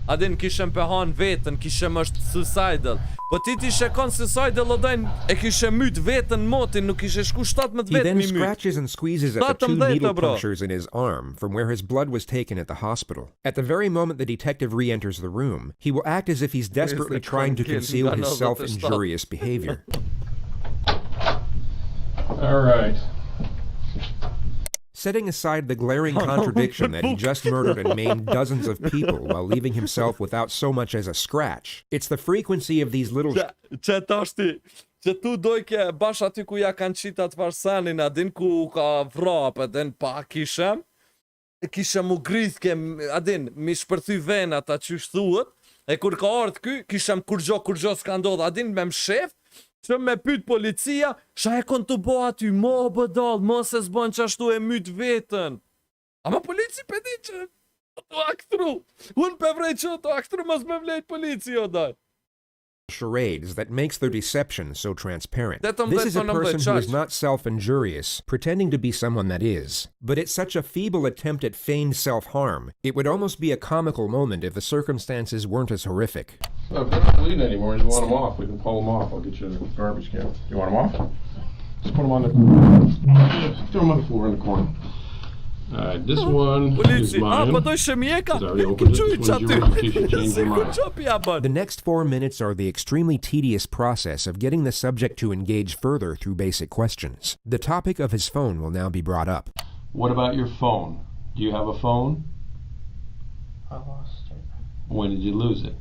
Adin kishem pehan vetën, kishem është suicidal. Po ti t'ishe kon suicidal o dajnë, e kishe myt vetën motin, nuk ishe shku 17 He vetë then mi myt. scratches and squeezes at the 2 needle punctures in his arm from where his blood was taken at the hospital. At the very moment the detective re-enters the room, he will act as if he's desperately trying to conceal his self-injurious behavior. All right. Setting aside the glaring contradiction that he just murdered and maimed dozens of people while leaving himself without so much as a scratch, it's the frequency of these little... Që tashti, që tu dojke bash aty ku ja kanë qitat varsanin, adin ku ka vrapet, den pa kishem u grith adin, mi shpërthy venat a që thuhet, e kur ka ardh ky, kishem kur gjo s'ka ndodh, adin me mshef, që me pyt policia, sha e kon të bo aty, mo bëdall, mos e s'bon që ashtu e myt vetën. Ama polici pedi që të aktru. Unë pe vrej që të aktru, mos me vlejt polici, o daj. charades that makes their deception so transparent. Vetëm This is a vetëm person who is çaq. not self-injurious, pretending to be someone that is. But it's such a feeble attempt at feigned self-harm, it would almost be a comical moment if the circumstances weren't as horrific. If they're not bleeding anymore, you want them off, we can pull them off. I'll get you a garbage can. You want them off? Just put them on the... Throw them on the floor in the corner. Alright, this one is mine. po do shëmjeka? I already opened it. Çuj This one's yours in case you change your mind. The next 4 minutes are the extremely tedious process of getting the subject to engage further through basic questions. The topic of his phone will now be brought up. What about your phone? Do you have a phone? I lost it. When did you lose it?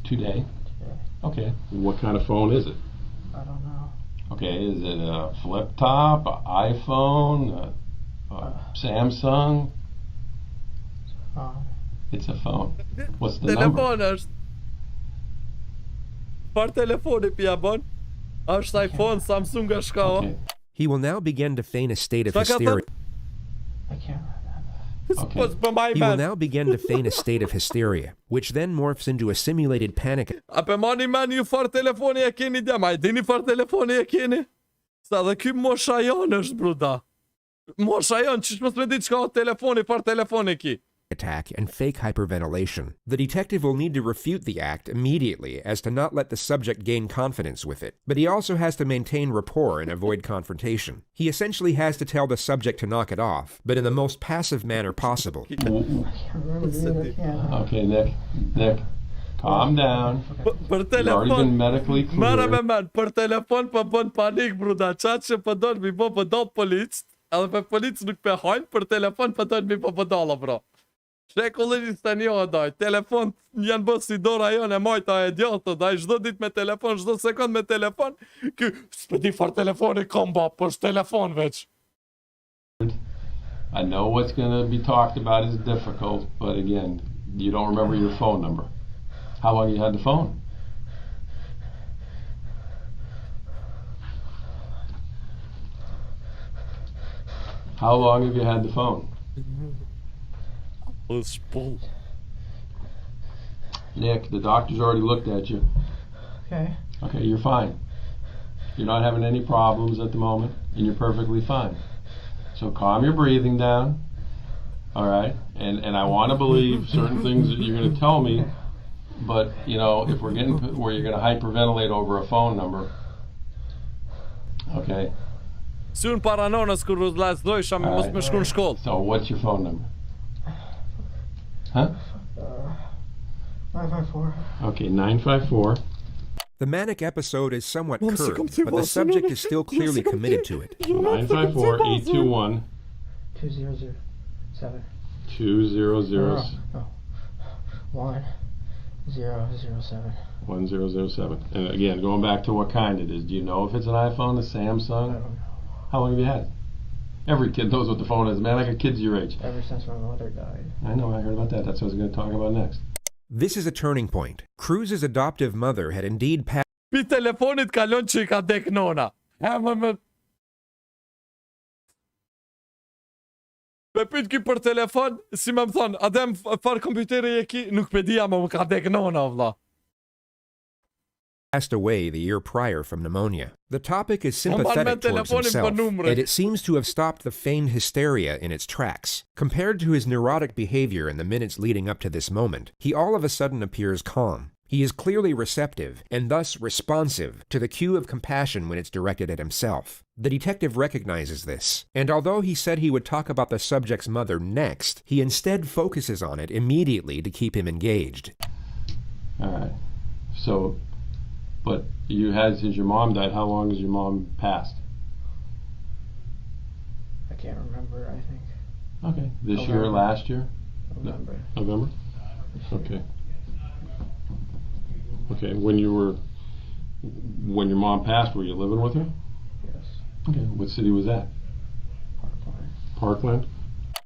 Today? Okay. What kind of phone is it? I don't know. Okay, is it a flip top, an iPhone, a Samsung? It's a phone. What's the number? Telefon është. Par telefoni pia bon. Është iPhone, Samsung është ka. Okay. He will now begin to feign a state of Çka ka hysteria. I can't remember. Okay. He will now begin to feign a state of hysteria, which then morphs into a simulated panic. A pe mani men ju far telefoni e keni dhe, ma e dini far telefoni e keni? Sa dhe ky mosha janë është bruda. Mosha janë, që shmës me ditë që ka o telefoni, far telefoni ki. Attack and fake hyperventilation. The detective will need to refute the act immediately as to not let the subject gain confidence with it, but he also has to maintain rapport and avoid confrontation. He essentially has to tell the subject to knock it off, but in the most passive manner possible. I can't remember doing it. Yeah. Okay, Nick, calm down. Për You've already telefon, been medically mera me cleared. men, për telefon për bën panik bruda, qatë që për dojnë mi po për do policë, edhe për policë nuk për hajnë, për telefon për dojnë mi po për dala bro. Shekullin të një daj, telefon janë bërë si dora jonë e majta e djatë, daj, çdo ditë me telefon, çdo sekond me telefon, ky, s'pëdi far telefoni komba, po është telefon veç. I know what's going to be talked about is difficult, but again, you don't remember your phone number. How long you had the phone? How long have you had the phone? Nick, the doctor's already looked at you. Okay. Okay, you're fine. You're not having any problems at the moment, and you're perfectly fine. So calm your breathing down, all right? And I want to believe certain things that you're going to tell me, but, you know, if we're getting where you're going to hyperventilate over a phone number, okay? Sun para nonës kur vëllazëdojsha me mos më shku në shkollë. So what's your phone number? Huh? 954. Okay, 954. The manic episode is somewhat curbed, but the subject is still clearly committed to it. 954-821. 2007. 2007. No. 1007. 1007. And again, going back to what kind it is, do you know if it's an iPhone, a Samsung? I don't know. How long have you had it? Every kid knows what the phone is, man. I got kids your age. Ever since my mother died. I know, I heard about that. That's what I was going to talk about next. This is a turning point. Cruz's adoptive mother had indeed passed. Pi telefonit kalon që I ka dek nona. Me pyt ki për telefon, si me më thonë, adem far kompjuteri e ki, nuk pedia më ka dek nona, vlla. Passed away the year prior from pneumonia. The topic is sympathetic towards himself, and it seems to have stopped the feigned hysteria in its tracks. Compared to his neurotic behavior in the minutes leading up to this moment, he all of a sudden appears calm. He is clearly receptive, and thus responsive, to the cue of compassion when it's directed at himself. The detective recognizes this, and although he said he would talk about the subject's mother next, he instead focuses on it immediately to keep him engaged. All right. So, but you had, since your mom died, how long has your mom passed? I can't remember, I think. Okay. This year or last year? November. November? Okay. Okay, when your mom passed, were you living with her? Yes. Okay, what city was that? Parkland. Parkland?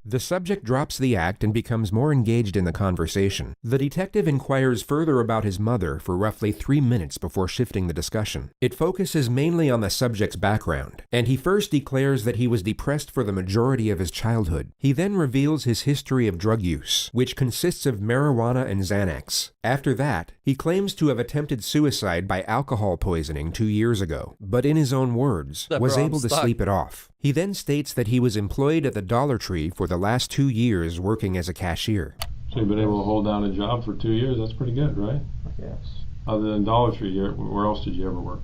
The subject drops the act and becomes more engaged in the conversation. The detective inquires further about his mother for roughly 3 minutes before shifting the discussion. It focuses mainly on the subject's background, and he first declares that he was depressed for the majority of his childhood. He then reveals his history of drug use, which consists of marijuana and Xanax. After that, he claims to have attempted suicide by alcohol poisoning 2 years ago, but in his own words, was able to sleep it off. He then states that he was employed at the Dollar Tree for the last 2 years working as a cashier. So you've been able to hold down a job for 2 years? That's pretty good, right? Yes. Other than Dollar Tree, where else did you ever work?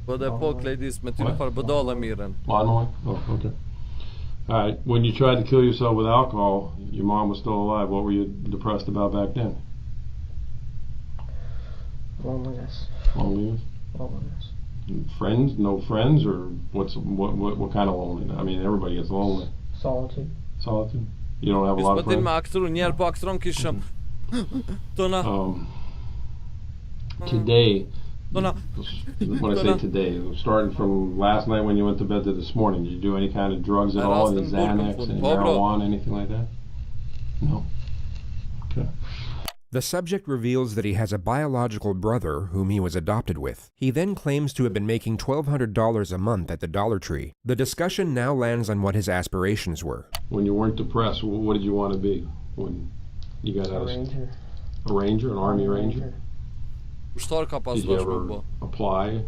Både påklädd med typ för bedala miren. Lawnmower? Oh, okay. All right. When you tried to kill yourself with alcohol, your mom was still alive. What were you depressed about back then? Loneliness. Loneliness? Loneliness. Friends? No friends? Or what kind of loneliness? I mean, everybody gets lonely. Solitude. Solitude? You don't have a lot of friends? Today, when I say today, starting from last night when you went to bed to this morning, did you do any kind of drugs at all? Any Xanax, any marijuana, anything like that? No? Okay. The subject reveals that he has a biological brother whom he was adopted with. He then claims to have been making $1,200 a month at the Dollar Tree. The discussion now lands on what his aspirations were. When you weren't depressed, what did you want to be when you got out of school? Ranger. A ranger? An Army Ranger? Did you ever apply,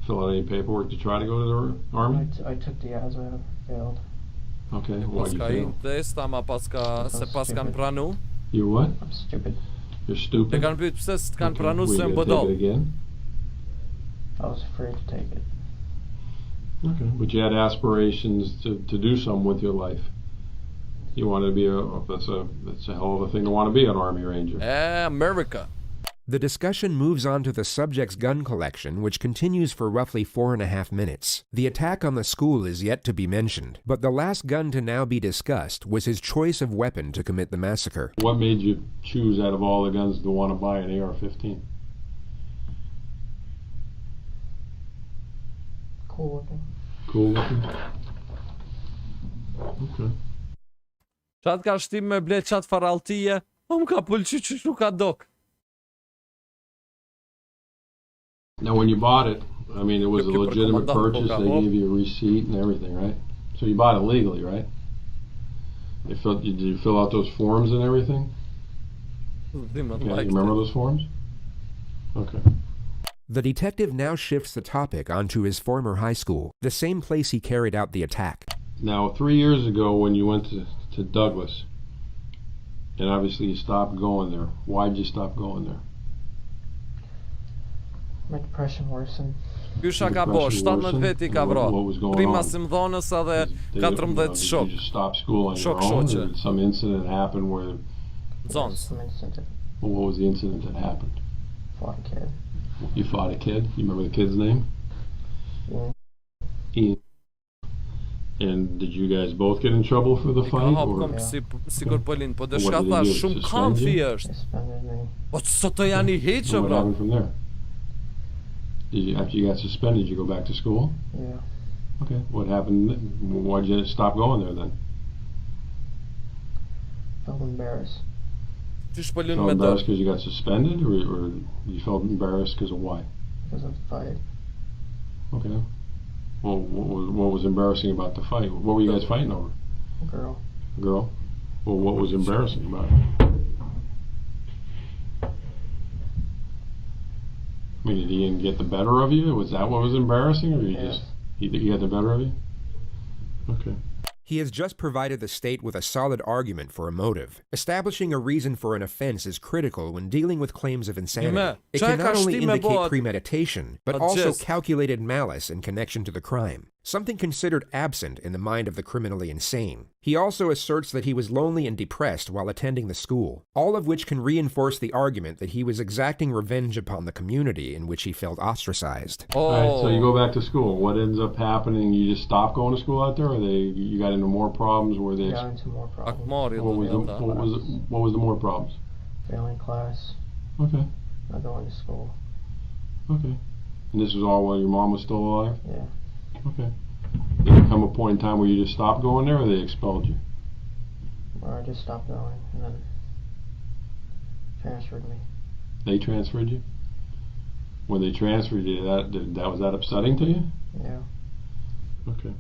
fill out any paperwork to try to go to the Army? I took the ASVAB, failed. Okay, why'd you fail? You what? I'm stupid. You're stupid? Kan pyet pse s'kan Okay, pranu were you se gonna take it again? I was afraid to take it. Okay, but you had aspirations to do something with your life. You wanted to be that's a hell of a thing to want to be an Army Ranger. America. The discussion moves on to the subject's gun collection, which continues for roughly 4.5 minutes. The attack on the school is yet to be mentioned, but the last gun to now be discussed was his choice of weapon to commit the massacre. What made you choose out of all the guns to want to buy an AR-15? Cool looking. Cool looking? Okay. Qatë ka shtim me ble qatë faraltije, më ka pëlqy që shu ka dok. Now, when you bought it, I mean, it was a legitimate purchase. They gave you a receipt and everything, right? So you bought it legally, right? Did you fill out those forms and everything? Okay, you remember those forms? Okay. The detective now shifts the topic onto his former high school, the same place he carried out the attack. Now, 3 years ago when you went to Douglas, and obviously you stopped going there, why'd you stop going there? My depression worsened. Kysha ka bo, 17 veti ka vra. Prima simdhonës edhe 14 shok. Did you stop school on your own, or did some incident happen where... Zonës. Well, what was the incident that happened? Fought a kid. You fought a kid? You remember the kid's name? Yeah. Ian. And did you guys both get in trouble for the fight? Sigur Polin, po dëshka tha shumë kamfi është. Suspended me. Po sot të janë I heqë, What bro. happened from there? After you got suspended, did you go back to school? Yeah. Okay. What happened? Why'd you stop going there then? Felt embarrassed. Qysh You Polin felt me embarrassed do? because you got suspended, or you felt embarrassed because of why? Because of the fight. Okay. Well, what was embarrassing about the fight? What were you guys fighting over? A girl. A girl? Well, what was embarrassing about it? I mean, did Ian get the better of you? Was that what was embarrassing, or he had the better of you? Okay. He has just provided the state with a solid argument for a motive. Establishing a reason for an offense is critical when dealing with claims of insanity. It can not only indicate premeditation, but also calculated malice in connection to the crime, something considered absent in the mind of the criminally insane. He also asserts that he was lonely and depressed while attending the school, all of which can reinforce the argument that he was exacting revenge upon the community in which he felt ostracized. All right, so you go back to school. What ends up happening? You just stop going to school out there, or you got into more problems? Where they Got into more problems. what was the more problems? Failing class. Okay. Not going to school. Okay. And this was all while your mom was still alive? Yeah. Okay. Did there come a point in time where you just stopped going there, or they expelled you? Or I just stopped going and then transferred me. They transferred you? When they transferred you, was that upsetting to you? Yeah. Okay.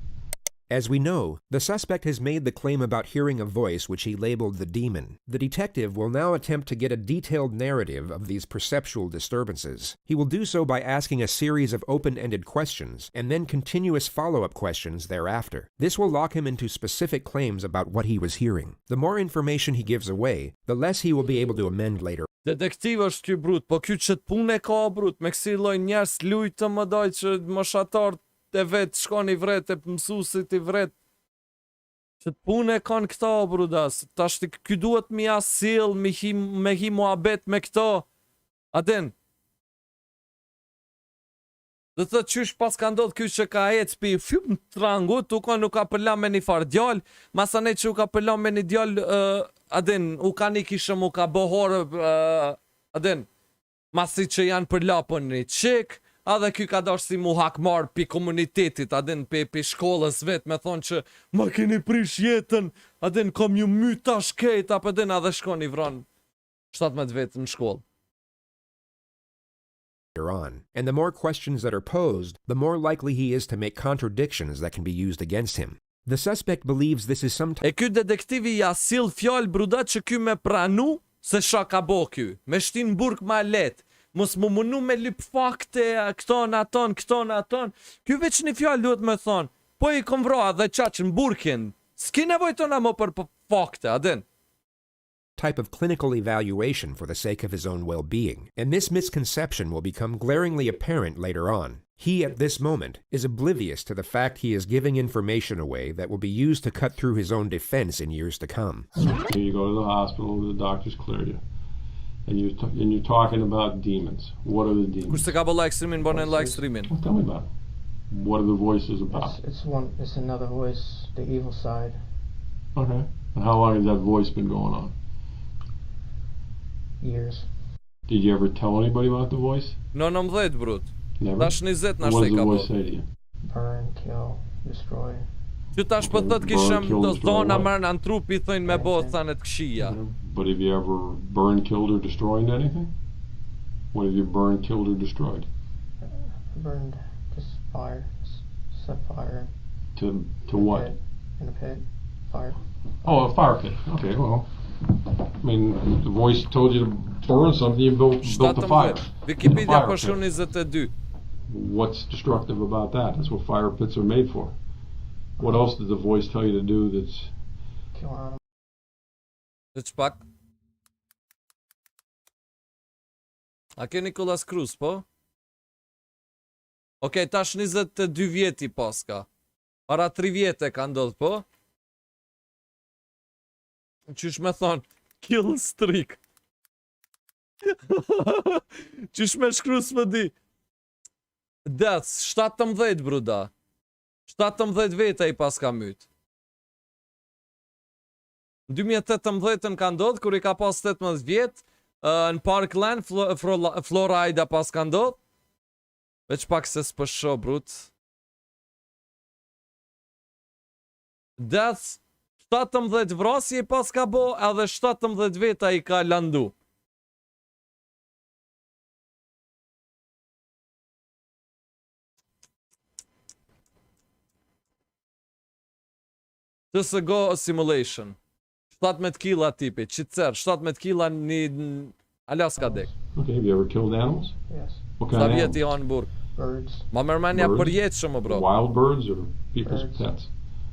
As we know, the suspect has made the claim about hearing a voice which he labeled the demon. The detective will now attempt to get a detailed narrative of these perceptual disturbances. He will do so by asking a series of open-ended questions and then continuous follow-up questions thereafter. This will lock him into specific claims about what he was hearing. The more information he gives away, the less he will be able to amend later. Detektiv është ky brut, po ky çet punë ka brut, me kësi lloj njerëz lujtë më daj që moshatar e vet shkoni vret e mësuesit i vret. Çet punë kanë këta brudas. Tash ky duhet mi asill me hi muhabet me këto. Aden. Do të thotë qysh pas ka ndodh ky që ka ecë pi fyp trangu, tu ka nuk ka përla me një far djal, masane që u ka përla me një djal aden, u ka një kishëm u ka bohorë aden, masi që janë përla për një qik, edhe ky ka dash si mu hakmar pi komunitetit, aden, pi shkollës vet, me thonë që ma keni prish jetën, aden, kom ju myta shkejt, aden, edhe shkon i vran 17 vetë në shkollë. On, and the more questions that are posed, the more likely he is to make contradictions that can be used against him. The suspect believes this is some E ky detektivi ja sill fjalë brudat që ky me pranu se sha ka bo ky, me shtin burg ma let, mos mu munu me lyp fakte, këton aton, ky veç një fjalë duhet me thonë, po i kom vra dhe qaqën burkin, s'ki nevoj tona mo për fakte, aden. Type of clinical evaluation for the sake of his own well-being, and this misconception will become glaringly apparent later on. He, at this moment, is oblivious to the fact he is giving information away that will be used to cut through his own defense in years to come. You go to the hospital, the doctors clear you, and you're talking about demons. What are the demons? Kurse ka bo like streamin, bonen like streamin. Well, tell me about it. What are the voices about? It's another voice, the evil side. Okay. And how long has that voice been going on? Years. Did you ever tell anybody about the voice? No, 19 brut. Never. Tash 20 na What shte does the ka bo. voice say to you? Burn, kill, destroy. Që tash për thët kishëm do zona mërë në trupi thëjnë me bo thanet këshia. But have you ever burned, killed, or destroyed anything? What have you burned, killed, or destroyed? Burned, just fire, set fire. To what? In a pit, fire. Oh, a fire pit. Okay, well, I mean, the voice told you to burn something, you built a fire. Wikipedia për shumë 22. What's destructive about that? That's what fire pits are made for. What else did the voice tell you to do that's... Kill animals. Dhe qpak? A ke Nicolas Cruz, po? Okej, tash 22 vjeti paska. Para 3 vjete ka ndodh, po? Qysh me thonë, kill streak. Qysh me shkru s'më di. Deaths, 17 bruda. 17 vete i pas ka myt. Në 2018 ka ndodh, kur i ka pas 18 vjet, në Parkland, Florida pas ka ndodh. Veç pak se s'pësho, brut. Deaths, 17 vrasje i pas ka bo, edhe 17 veta i ka landu. TSGO simulation. 17 kila tipi, qitëser, 17 kila një Alaska dek. Okay, have you ever killed animals? Yes. What Sa kind of vjet i animals? anë burg. Birds. Ma mërmenja Birds? për jetë shumë, bro. Wild birds or people's Birds. pets?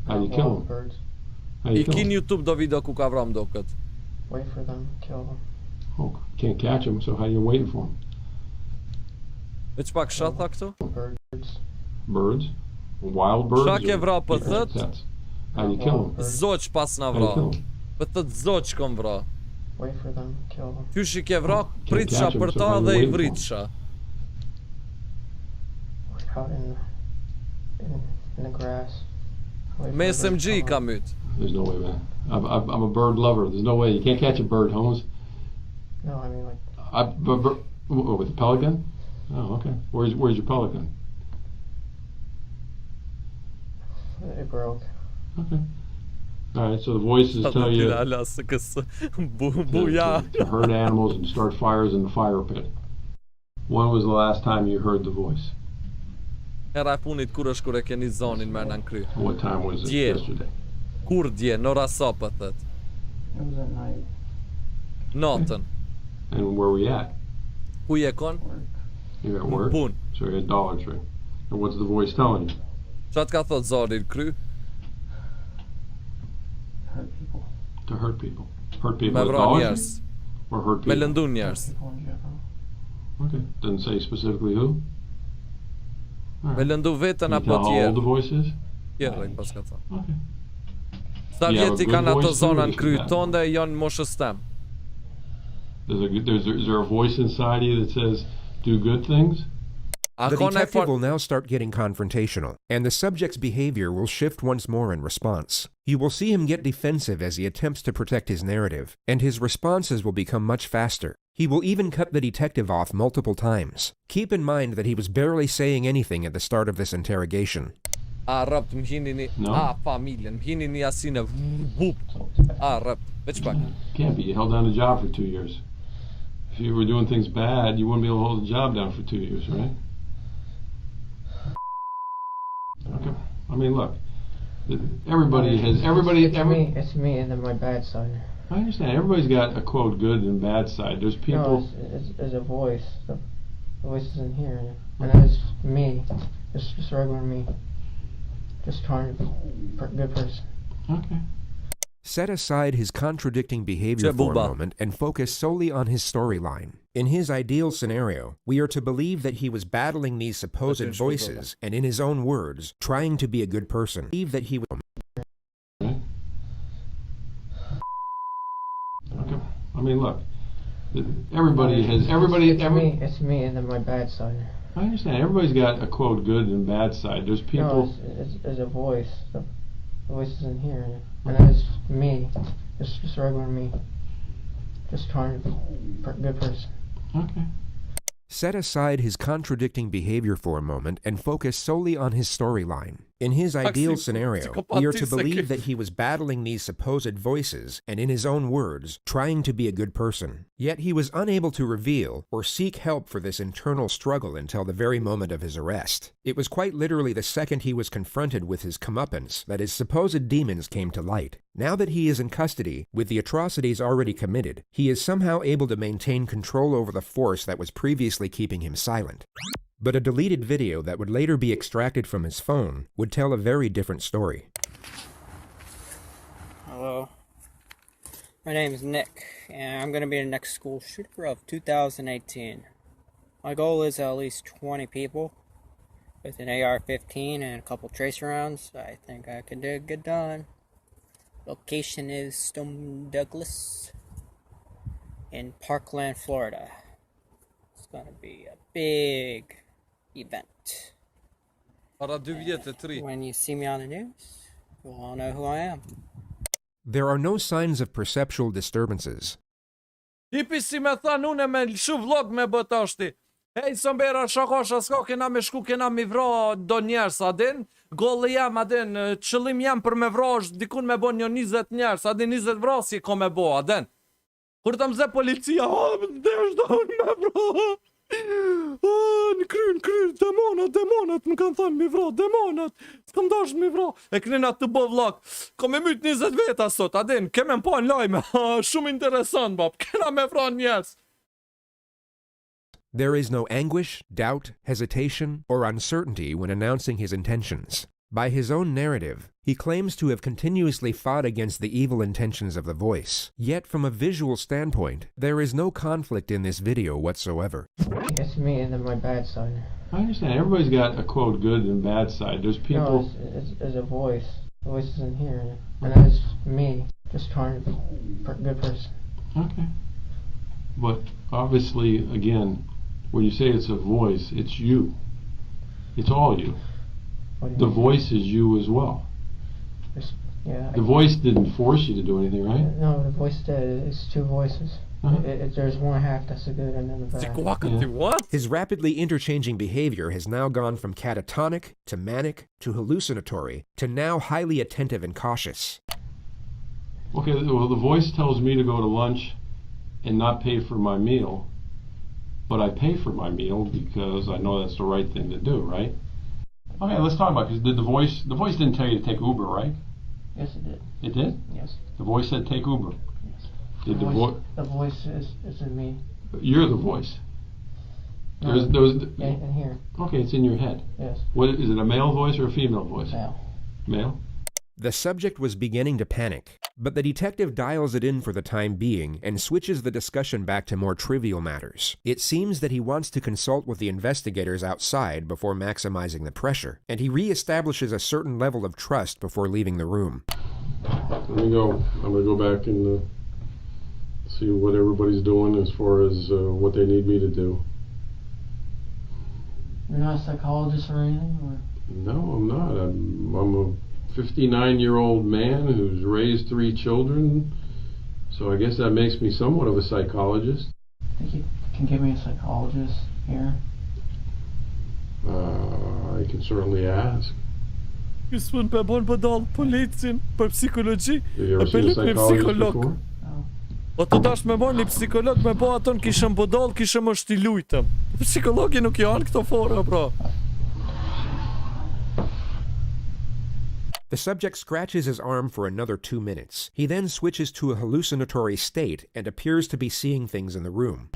How do you kill them? Birds. How do you I kill kin them? YouTube do video ku ka vram do këtë. Wait for them, kill them. Oh, can't catch them, so how are you waiting for them? Veç pak shat tha këtu? Birds. Birds? Wild birds Shak e or vra për people's thët? pets? How do you kill them? Zoq pas na How do you vra. kill them? Për thët zoq kom vra. Wait for them, kill them. Qysh i ke vra, Can't pritsha catch 'em, për so ta how you dhe i waiting for 'em? vritsha. Out in the grass. Wait Me for them to SMG come ka up. myt. There's no way, man. I'm a bird lover. There's no way. You can't catch a bird, Holmes. No, I mean like With a pellet gun? Oh, okay. Where's your pellet gun? it broke. Okay. All right, so the voices tell you Buja. to hurt animals and start fires in the fire pit. When was the last time you heard the voice? Era e funit kur është kur e keni zonin më në kry. What time was it Dje. yesterday? Kur dje, në ora sa po thët. It was at night. Natën. And where were you at? Ku je kon? You at work? Pun. So you're at Dollar Tree. And what's the voice telling you? Çat ka thot zori në kry? Hurt people. To hurt people. Hurt people Me at vra Dollar njerëz. Tree? Or hurt Me people? lëndu njerëz. People in Gb. Okay. Doesn't say specifically who? All Me right. lëndu vetën Can you apo tell how old the tjerë? voice is? Tjerë, pas ka thot. Okay. Sa You have a vjeti good kanë ato voice too, zona or në is kry it bad? tonde janë moshës tem. Is there a voice inside you that says, do good things? A The kon e detective fort... will now start getting confrontational, and the subject's behavior will shift once more in response. You will see him get defensive as he attempts to protect his narrative, and his responses will become much faster. He will even cut the detective off multiple times. Keep in mind that he was barely saying anything at the start of this interrogation. A rëpt, më hini një... No. A, familjen, më hini një asine... Vup. A rëpt, veç pak. Can't be. You held down a job for 2 years. If you were doing things bad, you wouldn't be able to hold the job down for 2 years, right? Okay. I mean, look. Everybody has... It's me and then my bad side. I understand. Everybody's got a, quote, good and bad side. There's people... No, it's a voice. The voice is in here. And it's me. Just regular me. Just trying to be a good person. Okay. Set aside his contradicting behavior for a moment and focus solely on his storyline. In his ideal scenario, we are to believe that he was battling these supposed voices and, in his own words, trying to be a good person. Believe that he was... Okay. Okay. I mean, look. Everybody has... It's me and then my bad side. I understand. Everybody's got a, quote, good and bad side. There's people... No, it's a voice. The voice is in here. And it's me. Just regular me. Just trying to be a good person. Okay. Set aside his contradicting behavior for a moment and focus solely on his storyline. In his ideal scenario, we are to believe that he was battling these supposed voices and, in his own words, trying to be a good person. Yet he was unable to reveal or seek help for this internal struggle until the very moment of his arrest. It was quite literally the second he was confronted with his comeuppance that his supposed demons came to light. Now that he is in custody, with the atrocities already committed, he is somehow able to maintain control over the force that was previously keeping him silent. But a deleted video that would later be extracted from his phone would tell a very different story. Hello, my name is Nick, and I'm going to be the next school shooter of 2018. My goal is at least 20 people with an AR-15 and a couple tracer rounds. I think I can get it done. Location is Stone Douglas in Parkland, Florida. It's going to be a big event. When you see me on the news, you'll all know who I am. There are no signs of perceptual disturbances. Tipi si me than une me lëshu vlog me bëtashti. Hej, sombera shakosha s'ka kena me shku, kena mi vra do njerës, adin? Golle jam, adin, qëllim jam për me vra është dikun me bo një 20 njerës, adin 20 vrasje ko me bo, adin? Kur të mze policia, dhe është do unë me vra. Në kry, demonat, më kanë thënë mi vra, demonat, s'kam dash mi vra. E knina të bo vlog, ko me myt 20 veta sot, adin, keme më pa në lajme, shumë interesant, bab, kena me vra njerës. There is no anguish, doubt, hesitation, or uncertainty when announcing his intentions. By his own narrative, he claims to have continuously fought against the evil intentions of the voice. Yet, from a visual standpoint, there is no conflict in this video whatsoever. It's me and then my bad side. I understand. Everybody's got a, quote, good and bad side. There's people... No, it's a voice. The voice is in here. And it's me. Just trying to be a good person. Okay. But, obviously, again, when you say it's a voice, it's you. It's all you. The voice is you as well. Yeah. The voice didn't force you to do anything, right? No, the voice did. It's two voices. There's one half that's the good and then the bad. What? His rapidly interchanging behavior has now gone from catatonic to manic to hallucinatory to now highly attentive and cautious. Okay, well, the voice tells me to go to lunch and not pay for my meal, but I pay for my meal because I know that's the right thing to do, right? Okay, let's talk about it. Because the voice didn't tell you to take Uber, right? Yes, it did. It did? Yes. The voice said take Uber. Yes. Did The voice is in me. You're the voice. No, in here. Okay, it's in your head. Yes. What is it? A male voice or a female voice? Male. Male? The subject was beginning to panic, but the detective dials it in for the time being and switches the discussion back to more trivial matters. It seems that he wants to consult with the investigators outside before maximizing the pressure, and he reestablishes a certain level of trust before leaving the room. Let me go. I'm going to go back and see what everybody's doing as far as what they need me to do. You're not a psychologist or anything? Or? No, I'm not. I'm a 59-year-old man who's raised 3 children, so I guess that makes me somewhat of a psychologist. Think you can give me a psychologist here? I can certainly ask. Just want to bon badal policin për psikologji. Have you ever seen a psychologist before? O të dash me marrë një psikolog me bo aton kishëm bodal, kishëm është I lujtëm. Psikologi nuk janë këto fora, bro. The subject scratches his arm for another 2 minutes. He then switches to a hallucinatory state and appears to be seeing things in the room.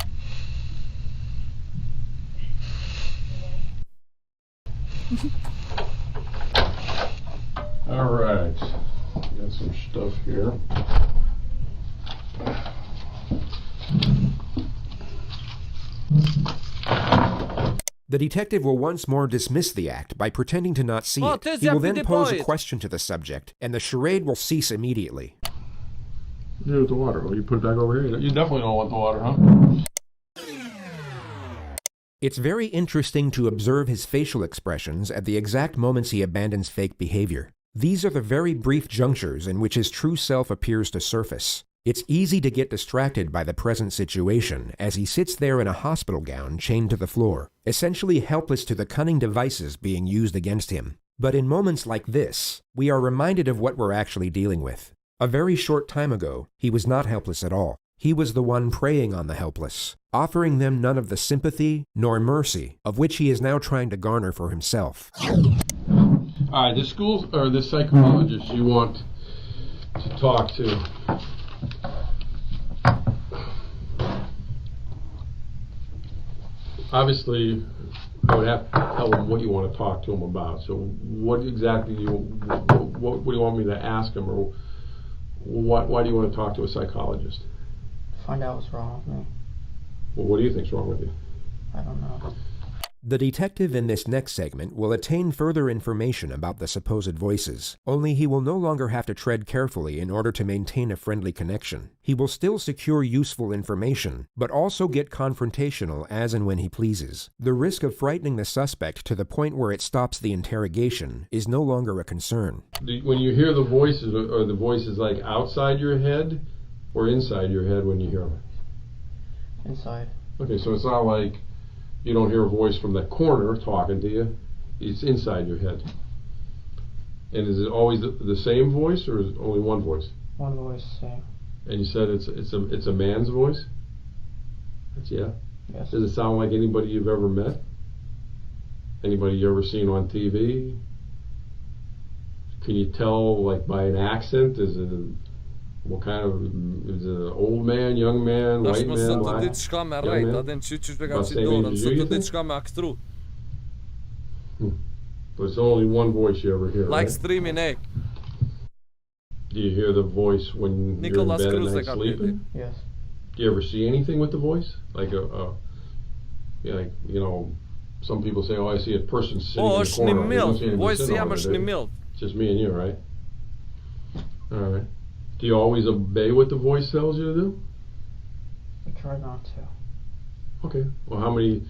All right, got some stuff here. The detective will once more dismiss the act by pretending to not see it. He will then pose a question to the subject, and the charade will cease immediately. You the water. Will you put it back over here? You definitely don't want the water, huh? It's very interesting to observe his facial expressions at the exact moments he abandons fake behavior. These are the very brief junctures in which his true self appears to surface. It's easy to get distracted by the present situation as he sits there in a hospital gown chained to the floor, essentially helpless to the cunning devices being used against him. But in moments like this, we are reminded of what we're actually dealing with. A very short time ago, he was not helpless at all. He was the one preying on the helpless, offering them none of the sympathy nor mercy of which he is now trying to garner for himself. All right, the psychologist you want to talk to. Obviously, I would have to tell him what you want to talk to him about. So, what exactly do you want me to ask him, or why do you want to talk to a psychologist? Find out what's wrong with me. Well, what do you think's wrong with you? I don't know. The detective in this next segment will attain further information about the supposed voices, only he will no longer have to tread carefully in order to maintain a friendly connection. He will still secure useful information, but also get confrontational as and when he pleases. The risk of frightening the suspect to the point where it stops the interrogation is no longer a concern. When you hear the voices, are the voices like outside your head or inside your head when you hear them? Inside. Okay, so it's not like you don't hear a voice from the corner talking to you. It's inside your head. And is it always the same voice, or is it only one voice? One voice, same. And you said it's a man's voice? That's, yeah? Yes. Does it sound like anybody you've ever met? Anybody you ever seen on TV? Can you tell, like, by an accent? Is it what kind of, is it an old man, young man, white man, black, young man? About the same age as you think? But it's only one voice you ever hear, Like right? streaming, eh? Do you hear the voice when you're in bed at night sleeping? Yes. Do you ever see anything with the voice? Like yeah, like, you know, some people say, oh, I see a person sitting in the corner. You don't see anybody sitting on it, do you? It's just me and you, right? All right. Do you always obey what the voice tells you to do? I try not to. Okay. Well, how many,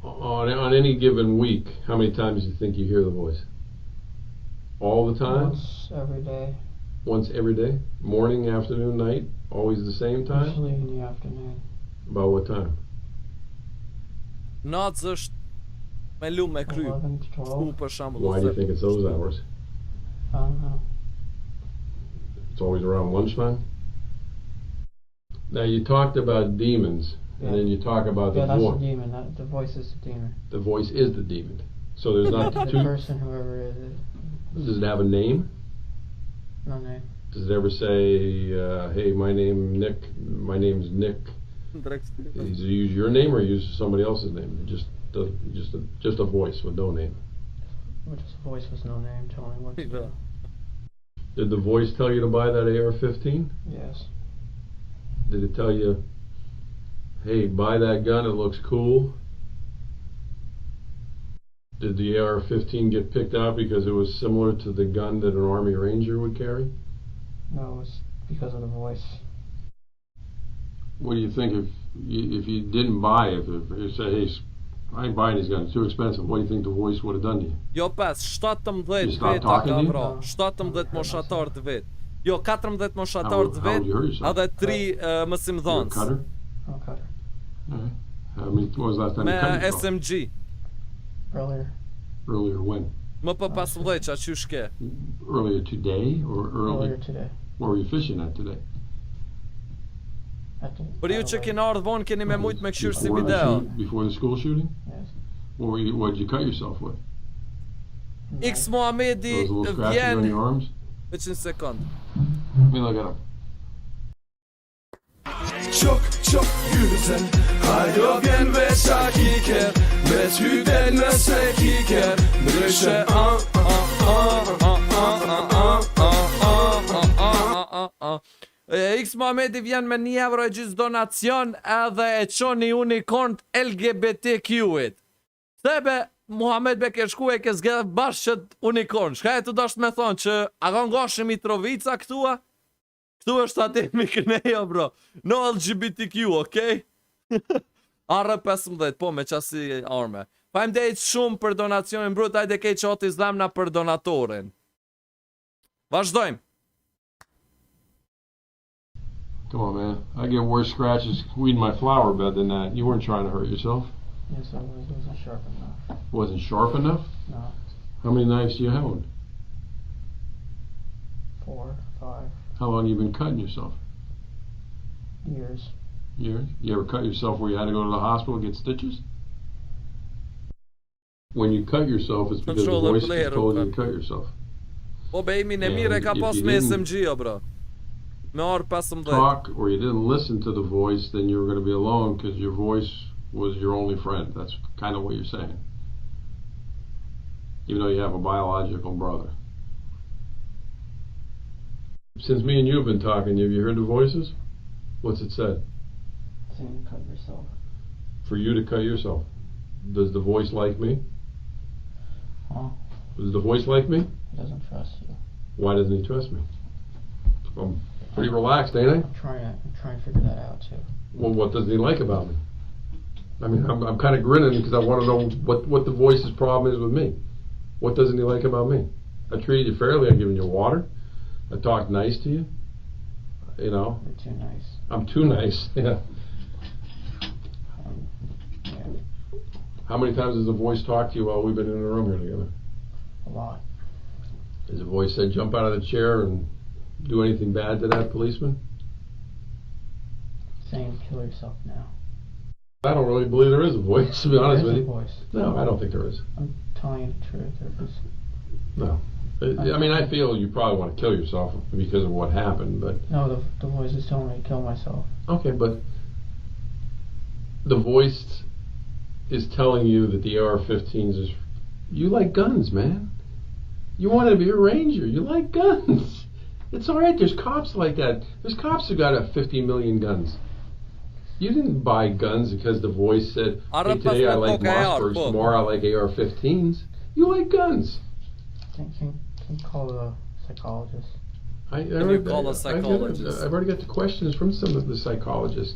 on any given week, how many times do you think you hear the voice? All the time? Once every day. Once every day? Morning, afternoon, night? Always the same time? Usually in the afternoon. About what time? Natës është me lumë me kry. 11 to 12. Për shembull. Why do you think it's those hours? I don't know. It's always around lunchtime? Now, you talked about demons, and then you talk about the Yeah, that's the voice. demon. The voice is the demon. The voice is the demon. So there's not The two. person, whoever it is, Does it have a name? no name. Does it ever say, hey, my name's Nick. Does it use your name or use somebody else's name? Just a voice with no name. Just a voice with no name telling me what to do. Did the voice tell you to buy that AR-15? Yes. Did it tell you, hey, buy that gun, it looks cool? Did the AR-15 get picked out because it was similar to the gun that an Army Ranger would carry? No, it's because of the voice. What do you think if you didn't buy it, if you say, hey, I ain't buying these guns, it's too expensive, what do you think the voice would have done to you? Jo pas, 17 You stopped veta talking ka to you? vra. 17 moshatar të vet. Jo, 14 moshatar How të would you hurt vet, yourself? edhe 3 You're a mësimdhënës. cutter? I'm a cutter. Alright. I mean, when was the last time Me you cut yourself? SMG. Earlier. Earlier when? Më për 15 qa qysh ke. Earlier today or Earlier today. Where were you fishing at today? At the, Për ju që keni ardhë vonë keni me mujt me këshyrë si Before the video. before the school shooting? Yes. What did you cut yourself with? X Muhamedi Those little scratches on vjen your arms? 100 sekund. Let me look at them. Çok güzel Haydo vjen me sa kiker Me t'hytel nëse kiker Ndryshe X Muhamedi vjen me 1 euro e gjys donacion edhe e qoni unicorn LGBTQ-it. Sebe Muhammed Beker shku e ke zgedh bashkët unicorn. Shka e të dasht me thonë që a ka ngoshe Mitrovica këtua? Këtu është AdemiKnej, bro. No LGBTQ, okej? AR-15, po me qasi arme. Faleminderit shumë për donacionin brut, ajde kej qoti zlamna për donatorin. Vazhdojmë. Come on, man. I get worse scratches weeding my flower bed than that. You weren't trying to hurt yourself. yes, I was. It wasn't sharp enough. Wasn't sharp enough? No. How many knives do you own? 4, 5 How long you been cutting yourself? years. Years? You ever cut yourself where you had to go to the hospital and get stitches? When you cut yourself, it's because the Controller voice player, told you bro. to cut yourself. Po be imi në And mire ka if pas you me didn't SMG, o bro. Me AR-15. Talk or you didn't listen to the voice, then you were going to be alone because your voice was your only friend. That's kind of what you're saying. Even though you have a biological brother. Since me and you have been talking, have you heard the voices? What's it said? Saying cut yourself. For you to cut yourself. Does the voice like me? Huh? Does the voice like me? He doesn't trust you. Why doesn't he trust me? I'm pretty relaxed, ain't I? I'm trying to figure that out too. Well, what doesn't he like about me? I mean, I'm kind of grinning because I want to know what the voice's problem is with me. What doesn't he like about me? I treated you fairly. I've given you water. I talked nice to you. You know. You're too nice. I'm too nice. Yeah. Yeah, How many times has the voice talked to you while we've been in the room here together? a lot. Has the voice said jump out of the chair and do anything bad to that policeman? Saying kill yourself now. I don't really believe there is a voice, to be honest with There's a you. voice. No, I don't think there is. I'm telling you the truth. There's No. I mean, I feel you probably want to kill yourself because of what happened, but... no, the voice is telling me to kill myself. Okay, but the voice is telling you that the AR-15s is... You like guns, man. You wanted to be a ranger. You like guns. It's all right. There's cops like that. There's cops who got 50 million guns. You didn't buy guns because the voice said, hey, today I like Mossbergs, tomorrow I like AR-15s. You like guns. Can you call a psychologist? Can you call a psychologist? I've already got the questions from some of the psychologists.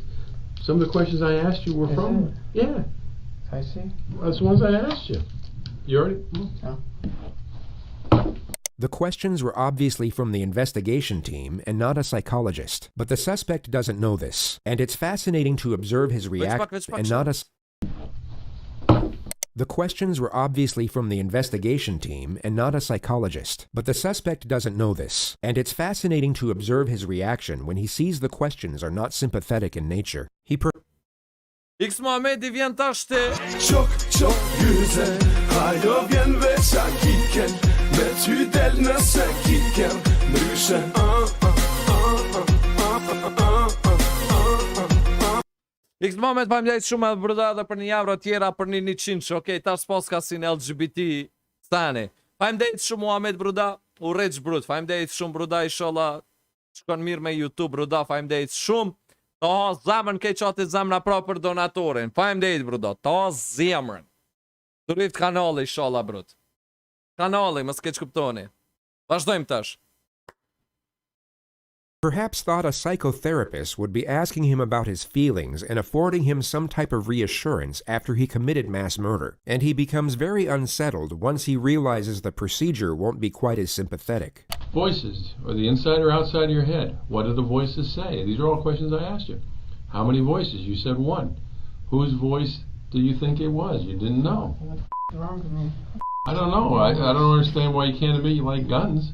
Some of the questions I asked you were from... Yeah. I see. That's the ones I asked you. You already... No. The questions were obviously from the investigation team and not a psychologist, but the suspect doesn't know this, and it's fascinating to observe his reaction and not a... The questions were obviously from the investigation team and not a psychologist, but the suspect doesn't know this, and it's fascinating to observe his reaction when he sees the questions are not sympathetic in nature. X Mohamedi vjen tash te Qok gyze Hajo vjen veqa kiken Me ty del nëse kiken Ndryshe X Mohamed faleminderit shumë edhe bruda edhe për një javë tjera për një 100, okej, tash s'pas ka si në LGBT stane. Faleminderit shumë Muhamet bruda, urrejt brut. Faleminderit shumë bruda, inshallah shkon mirë me YouTube bruda, faleminderit shumë. Ta zemrën ke qatë zemra pra për donatorin. Faleminderit bruda, ta zemrën. Të rift kanali inshallah brut. Kanali, mos keq kuptoni. Vazhdojmë tash. Perhaps thought a psychotherapist would be asking him about his feelings and affording him some type of reassurance after he committed mass murder, and he becomes very unsettled once he realizes the procedure won't be quite as sympathetic. Voices, are the inside or outside of your head? What do the voices say? These are all questions I asked you. How many voices? You said one. Whose voice do you think it was? You didn't know. What's wrong with me? I don't know. I don't understand why you can't admit you like guns.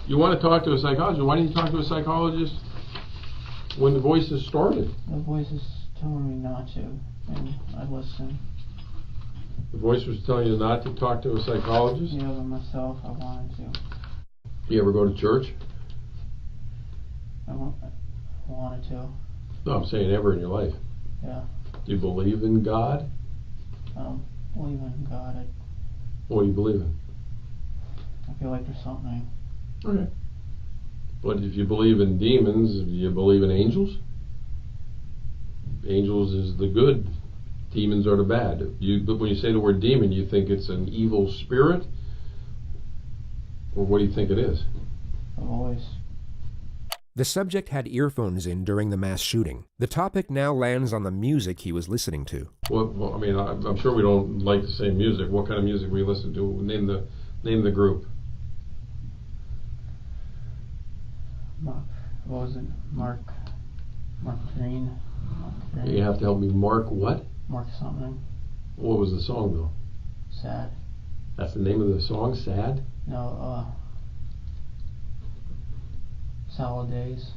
You want to talk to a psychologist. Why didn't you talk to a psychologist when the voices started? The voice is telling me not to, and I listen. The voice was telling you not to talk to a psychologist? Yeah, but myself, I wanted to. You ever go to church? I wanted to. No, I'm saying ever in your life. Yeah. Do you believe in God? I don't believe in God. What do you believe in? I feel like there's something. Okay. But if you believe in demons, do you believe in angels? Angels is the good. Demons are the bad. But when you say the word demon, you think it's an evil spirit? Or what do you think it is? A voice. The subject had earphones in during the mass shooting. The topic now lands on the music he was listening to. Well, I mean, I'm sure we don't like the same music. What kind of music we listen to? Name the group. What was it? Mark Green. You have to help me. Mark what? Mark something. What was the song though? Sad. That's the name of the song? Sad? No, Salad Days.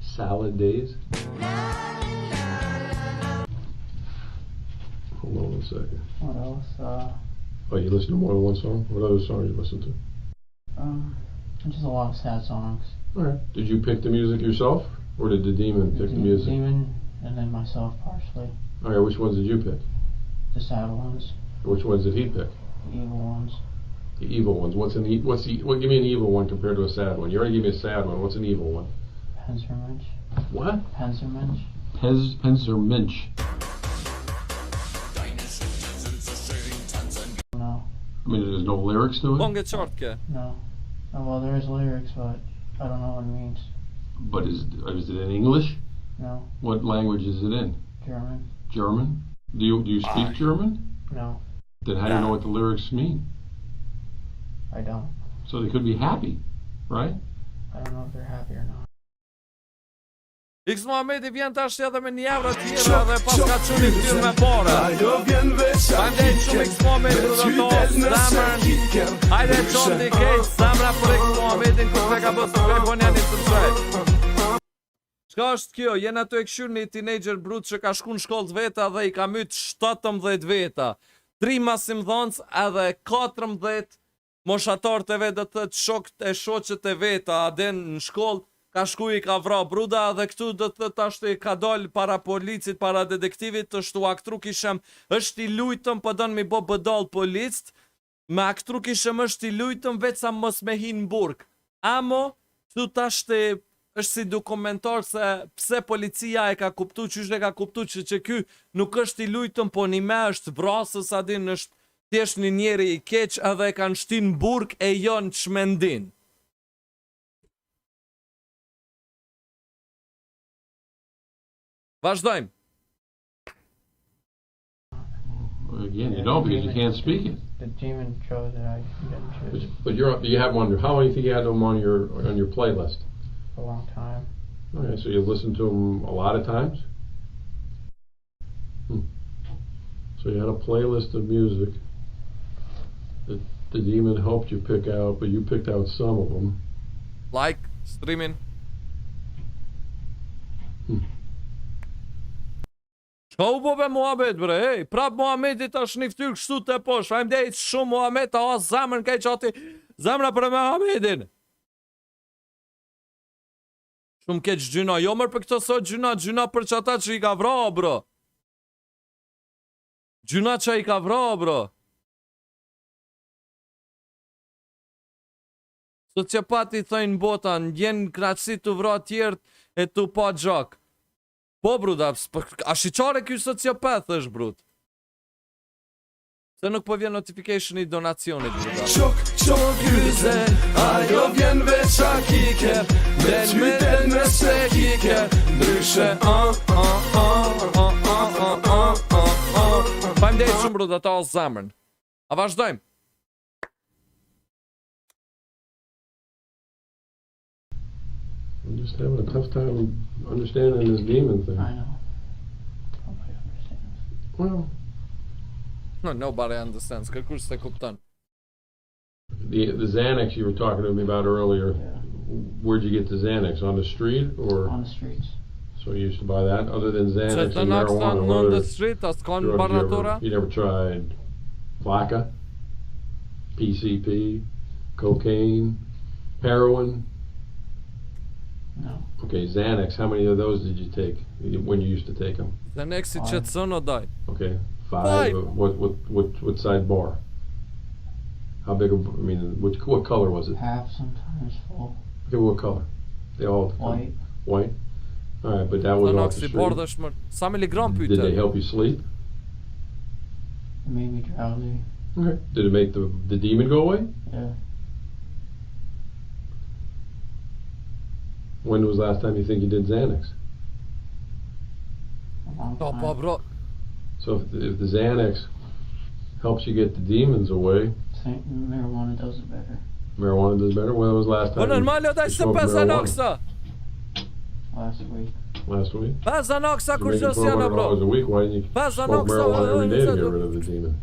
Salad Days? Hold on 1 second. What else? Oh, you listen to more than one song? What other songs you listen to? Just a lot of sad songs. Alright. Did you pick the music yourself? Or did the demon pick the music? The demon, and then myself partially. Alright, which ones did you pick? The sad ones. Which ones did he pick? The evil ones. The evil ones. Give me an evil one compared to a sad one. You already gave me a sad one. What's an evil one? Panzermensch. What? Panzermensch. Panzermensch. No. I mean, there's no lyrics to it? No. Oh, well, there is lyrics, but I don't know what it means. But is it in English? No. What language is it in? German. German? Do you speak German? No. Then how do you know what the lyrics mean? I don't. So they could be happy, right? I don't know if they're happy or not. X Mohamedi vjen tash edhe me një javë tjera dhe pas ka quni ftyrë me pare. Faleminderit shumë X Mohamedi për të zemrën. Hajde qoti keq zemra për X Mohamedin kur të ka bërë subscribe janë subscribe. Çka është kjo? Jena të e këshyr një teenager brut që ka shku në shkollë veta dhe i ka myt 17 veta. 3 masimdhënës edhe 14 moshatarët e vetë, të shokët e shoqët e veta, aden në shkollë, ka shku i ka vrau bruda dhe këtu do të ashtë ka dollë para policit, para detektivit, të shtu aktru kishem është i lujtëm për dënë mi bo bëdall policit, me aktru kishem është i lujtëm veç sa mos me hinë burg. Amo, këtu të ashtë është si dokumentar se pse policia e ka kuptu, qysh e ka kuptu që ky nuk është i lujtëm, po një me është vrasës, adin është thjesht një njeri i keq edhe e kanë shtin burg e jo në çmendin. Vazhdojmë. Again, you don't because you can't speak it. The demon chose it. I didn't choose. But you have one. How long do you think you had them on your playlist? A long time. Okay, so you've listened to them a lot of times. So you had a playlist of music that the demon helped you pick out, but you picked out some of them. Like, streaming. Qa u bobe Muhammed bre, hey, prap Muhammedit është një ftyrë kështu të poshtë, faleminderit shumë Muhammed, ta has zemrën kaj qati, zemra për Muhammedin. Shumë keq gjyna, jo mërë për këto sot gjyna për qata që i ka vra, bro. Gjyna që i ka vra, bro. Sociopati thojnë bota, ndjen knaqësi të vra tjertë e të pa gjak. Po, bruda, a shiqare kjo sociopath është, brud? Se nuk po vjen notification i donacionit, bruda. Çok güzel, ajo vjen veç hakike, veç myten me se kike, ndryshe, Faleminderit shumë, bruda, ta o zemrën. A vazhdojmë? I'm just having a tough time understanding this demon thing. I know. Nobody understands. Well, No, nobody understands. Kërkush se kupton. the Xanax you were talking to me about earlier, where'd you get the Xanax? On the street or? On the streets. So you used to buy that? Other than Që Xanax të and marijuana, naksa what në other the street, as kanë drugs barnatora? you never tried? Vodka? PCP? Cocaine? Heroin? No. Okay, Xanax, how many of those did you take when you used to take them? Dhe neksi qetson o daj. Okay, Five. five. What size bar? How big? I mean, what color was it? Half, sometimes full. Okay, what color? They all White. White. All right, but that was Dhe off the naksi street. bordë është mërë. Sa miligram Did they pyte? help you sleep? It made me drowsy. Okay. Did it make the demon go away? Yeah. When was the last time you think you did Xanax? A long Ta time. pa bro. So if the Xanax helps you get the demons away, Marijuana does it better. marijuana does better. When was the last Po time normal o daj you se smoked pesa marijuana? naksa. Last week. Last week? Pesa naksa You're kur making që sjana $1,200 bro. a week. Why didn't you Pesa smoke naksa. marijuana every day to get rid of the demon?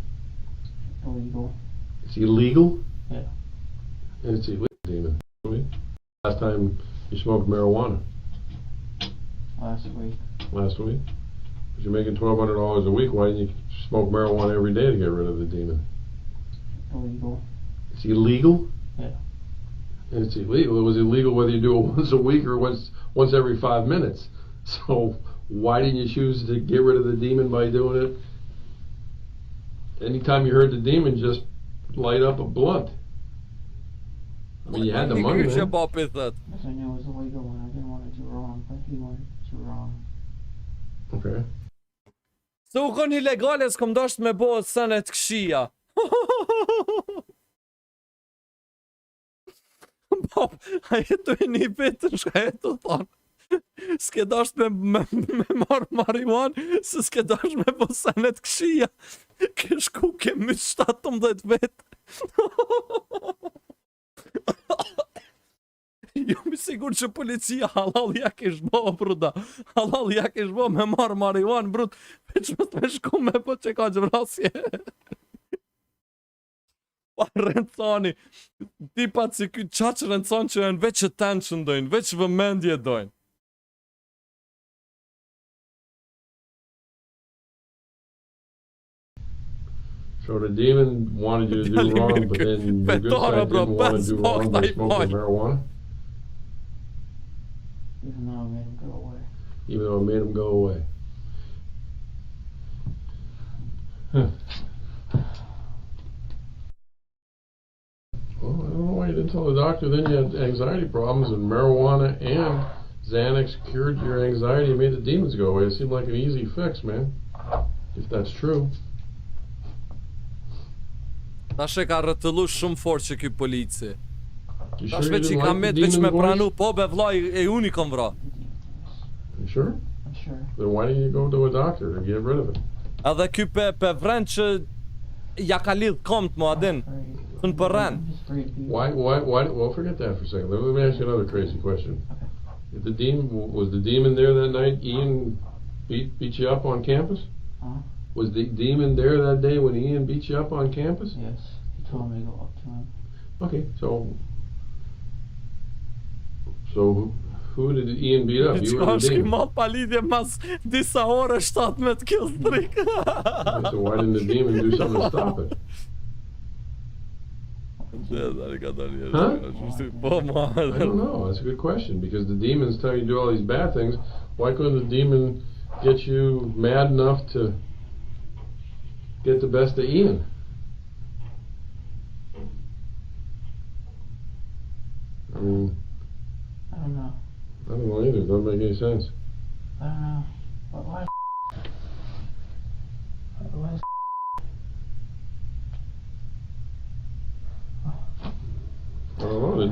Illegal. It's illegal? Yeah. And it's illegal, demon. Last time you smoked marijuana? Last week. Last week? But you're making $1,200 a week. Why didn't you smoke marijuana every day to get rid of the demon? Illegal. It's illegal? Yeah. And it's illegal. It was illegal whether you do it once a week or once every 5 minutes. So why didn't you choose to get rid of the demon by doing it? Anytime you heard the demon, just light up a blunt. I mean, you had the money, Një man. papi thët. Because I knew it was illegal and I didn't want to do wrong, but he wanted to do wrong. Okay. Se u kon ilegale s'kom dasht me bo senet këshia. Bab, a jetu e një vetën shka jetu thonë. S'ke dasht me marë marihuan, se s'ke dasht me bo senet këshia. Ke shku kemi 17 vetë. Jo mi sigur që policia halal ja kish bo, bruda. Halal ja kish bo me marë marihuan, brud. Veç me të me shku me po që ka gjvrasje. Pa rëndësani. Tipat si ky qaq rëndëson që janë veç attention dojnë, veç vëmendje dojnë. So the demon wanted you to do wrong, but then your good side didn't want to do wrong by smoking marijuana? Even though it made him go away. Even though it made him go away. Huh. Well, I don't know why you didn't tell the doctor then you had anxiety problems and marijuana and Xanax cured your anxiety and made the demons go away. It seemed like an easy fix, man. If that's true. Tash e ka rrëtëllu shumë fort që ky polici. You Tash sure you veç i didn't ka like the met veç demon me voice? pranu, po be vllai e unë i kom vra. You sure? I'm sure. Then why didn't you go to a doctor to get rid of it? Edhe ky pe vren që ja ka lidh komt mu adin. Thun për ren. Why, well, forget that for a second. Let me ask you another crazy question. If the demon, was the demon there that night? Ian beat you up on campus? Huh? Was the demon there that day when Ian beat you up on campus? Yes, he told me to go up to him. Okay, so who did Ian beat up? You or the demon? disa ore 17 kills trick. Okay, so why didn't the demon do something to stop it? Huh? I don't know. That's a good question, because the demons tell you to do all these bad things. Why couldn't the demon get you mad enough to get the best of Ian? I mean, I don't know. I don't know either. It doesn't make any sense. I don't know. Why? I don't know.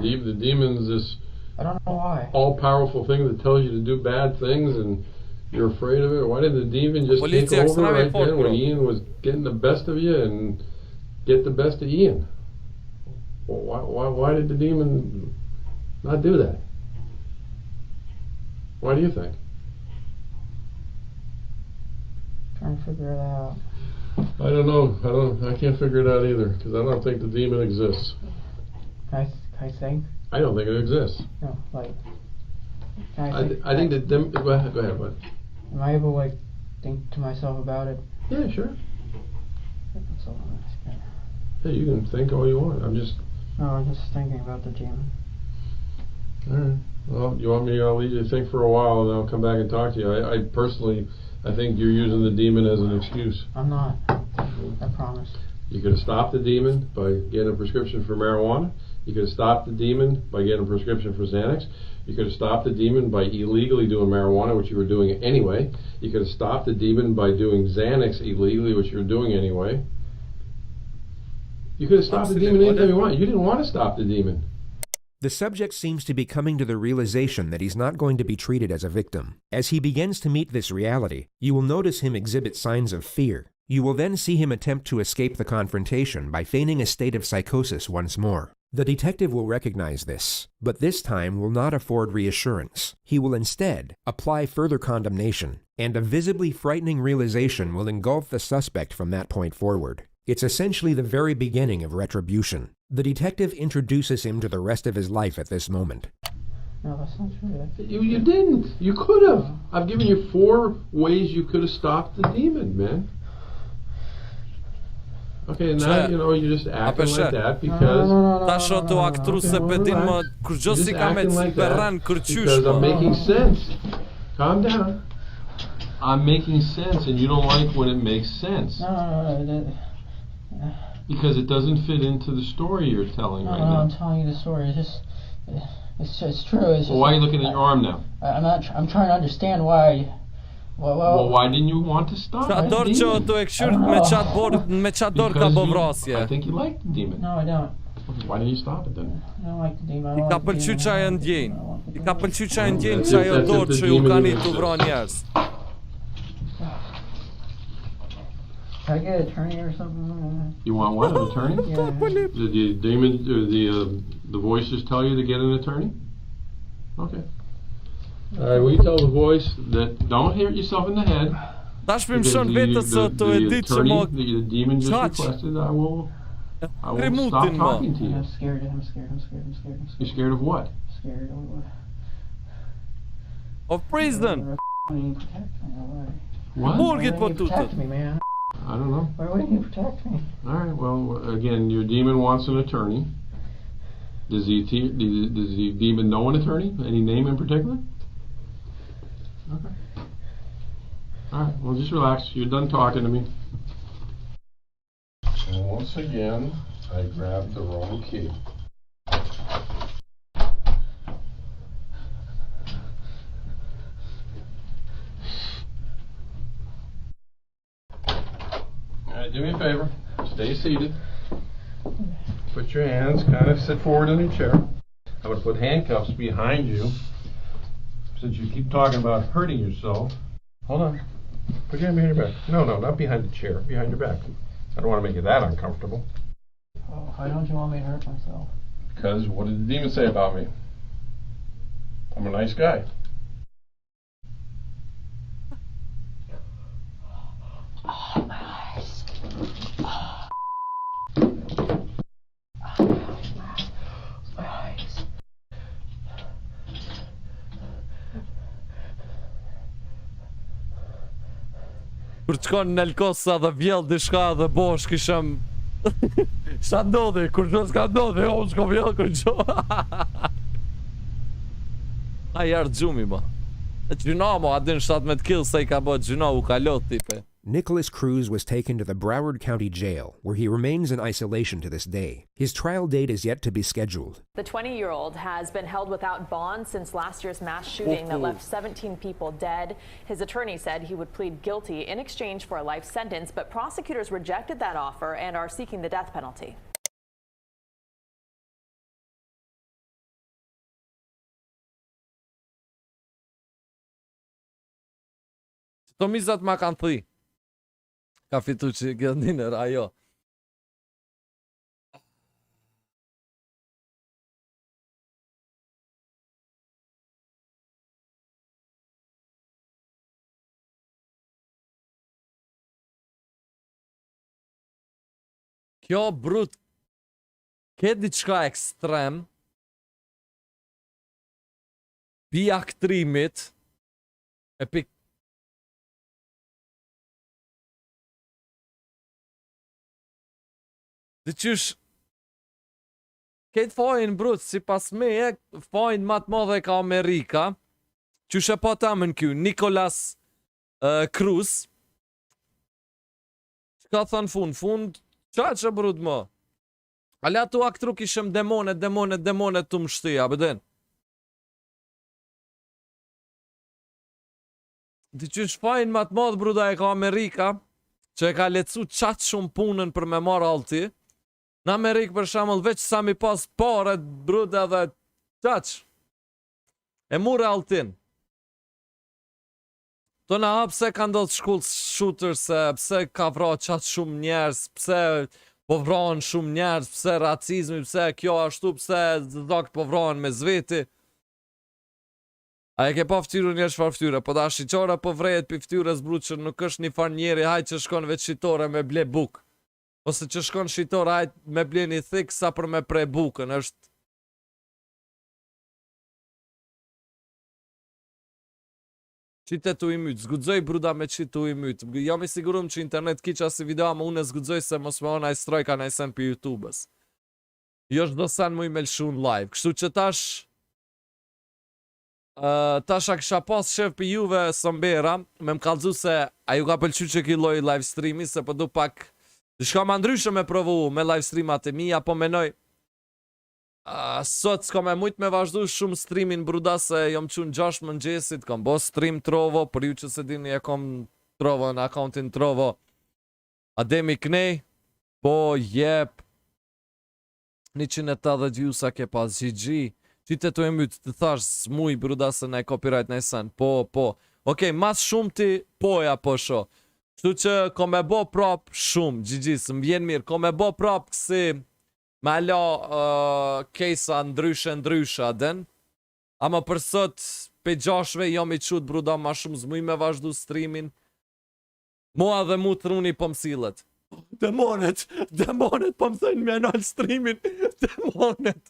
The demon's this I don't know why. all-powerful thing that tells you to do bad things, and you're afraid of it. Why did the demon just take Poliția over right extreme then when Ian was getting the best of you and get the best of Ian? Why did the demon not do that? Why do you think? Trying to figure it out. I don't know. I can't figure it out either, because I don't think the demon exists. Can I think? I don't think it exists. No, like. I think that them. Go ahead, bud. Am I able to like think to myself about it? Yeah, sure. That's all I'm asking. Hey, you can think all you want. No, I'm just thinking about the demon. All right. Well, you want me? I'll leave you to think for a while, and I'll come back and talk to you. I personally, I think you're using the demon as an excuse. I'm not. I promise. You could have stopped the demon by getting a prescription for marijuana. You could have stopped the demon by getting a prescription for Xanax. You could have stopped the demon by illegally doing marijuana, which you were doing anyway. You could have stopped the demon by doing Xanax illegally, which you were doing anyway. You could have stopped the demon anytime you want. You didn't want to stop the demon. The subject seems to be coming to the realization that he's not going to be treated as a victim. As he begins to meet this reality, you will notice him exhibit signs of fear. You will then see him attempt to escape the confrontation by feigning a state of psychosis once more. The detective will recognize this, but this time will not afford reassurance. He will instead apply further condemnation, and a visibly frightening realization will engulf the suspect from that point forward. It's essentially the very beginning of retribution. The detective introduces him to the rest of his life at this moment. No, that's not true. You didn't. You could have. I've given you 4 ways you could have stopped the demon, man. Okay, now you're just acting like that because... Because I'm making sense. Calm down. I'm making sense, and you don't like when it makes sense. No. Because it doesn't fit into the story you're telling right now. No, I'm telling you the story. It's true. It's just, well, why are you looking at your arm now? I'm trying to understand why. Well, why didn't you want to stop? I think you like the demon. No, I don't. Why didn't you stop it then? I don't like the demon. I don't like the Can I get an attorney or something? You want what, an attorney? Yeah. Did the demon, the voice just tell you to get an attorney? Okay. Alright, will you tell the voice that don't hit yourself in the head? The demon just requested I will stop talking to you. I'm scared. You're scared of what? Scared of what? Of prison. What? Why wouldn't you protect me, man? I don't know. Why wouldn't you protect me? Alright, well, again, your demon wants an attorney. Does the demon know an attorney? Any name in particular? Okay. Alright, well, just relax. You're done talking to me. And once again, I grabbed the wrong key. Alright, do me a favor. Stay seated. Put your hands, kind of sit forward in your chair. I'm going to put handcuffs behind you. Since you keep talking about hurting yourself. Hold on. Put your hand behind your back. No, not behind the chair. Behind your back. I don't want to make you that uncomfortable. Oh, why don't you want me to hurt myself? Because what did the demon say about me? I'm a nice guy. Oh my Kur të shkon në Elkosa dhe vjell dishka dhe bosh kishëm... Sa ndodhi, kur që s'ka ndodhi, unë s'ko vjell kur që... A jarë gjumi, ba. Gjuna, mo, adin 17 kill se I ka bo gjuna u kalot, tipe. Nicholas Cruz was taken to the Broward County Jail, where he remains in isolation to this day. His trial date is yet to be scheduled. The 20-year-old has been held without bond since last year's mass shooting that left 17 people dead. His attorney said he would plead guilty in exchange for a life sentence, but prosecutors rejected that offer and are seeking the death penalty. To mizat ma kanë thi. Ka fitu që gëndinër, ajo. Kjo brut, ke diçka ekstrem, pi aktrimit, e pi dhe qysh këtë fajnë brut, si pas me e fajnë matë madhe ka Amerika, qysh e po ta më në kjo, Nicholas Cruz, që ka thënë fund, qa që brut më? Ale atu aktru kishëm demonet të më shtia, bëden. Dhe qysh fajnë matë madhe bruda e ka Amerika, që e ka lecu qatë shumë punën për me marë alti, në Amerikë për shamëll veç sa mi pas pare bruda dhe qaq. E mure altin. To në pse ka ndodhë shkull shooter se pse ka vra qatë shumë njerës, pse po vranë shumë njerës, pse racizmi, pse kjo ashtu, pse zakt po vranë me zveti. A e ke pa ftyru njerë shfar ftyre, po da shqyqore po vrejet për ftyres brut që nuk është një far njeri hajt që shkon veç shqitore me ble buk. Ose që shkon shqitore hajt me ble një thik sa për me prej bukën, është... Qitet u I mytë, zgudzoj bruda me qitu I mytë. Jam I sigurum që internet kiqa si video, ma unë zgudzoj se mos me ona I strojka na I sen për YouTube-ës. Jo shdo sen mu I me lëshu në live. Kështu që tash... Tash a kësha pas shef për juve Sombera, me më kalzu se a ju ka pëlqy që ki loj live streami, se po du pak... Shka ma ndryshë me provu me live streamat e mi, apo menoj... Sot s'ka me mujt me vazhdu shumë streamin bruda se jom qunë 6 mëngjesit, kom bo stream trovo, për ju që se dini e kom trovo në akauntin trovo. AdemiKnej, po jep 180 views-a ke pas GG. Qite të e mytë të thash zmuj bruda se ne copyright në sen, po. Okej, mas shumë ti poja po sho. Shtu që kom e bo prap shumë, GG, së më vjen mirë, kom e bo prap kësi me la kejsa ndryshe aden, ama për sot pe gjashve jam I qut bruda ma shumë zmuj me vazhdu streamin, mua dhe mu të runi po msilet. Demonet po mësajnë me nalë streamin, demonet.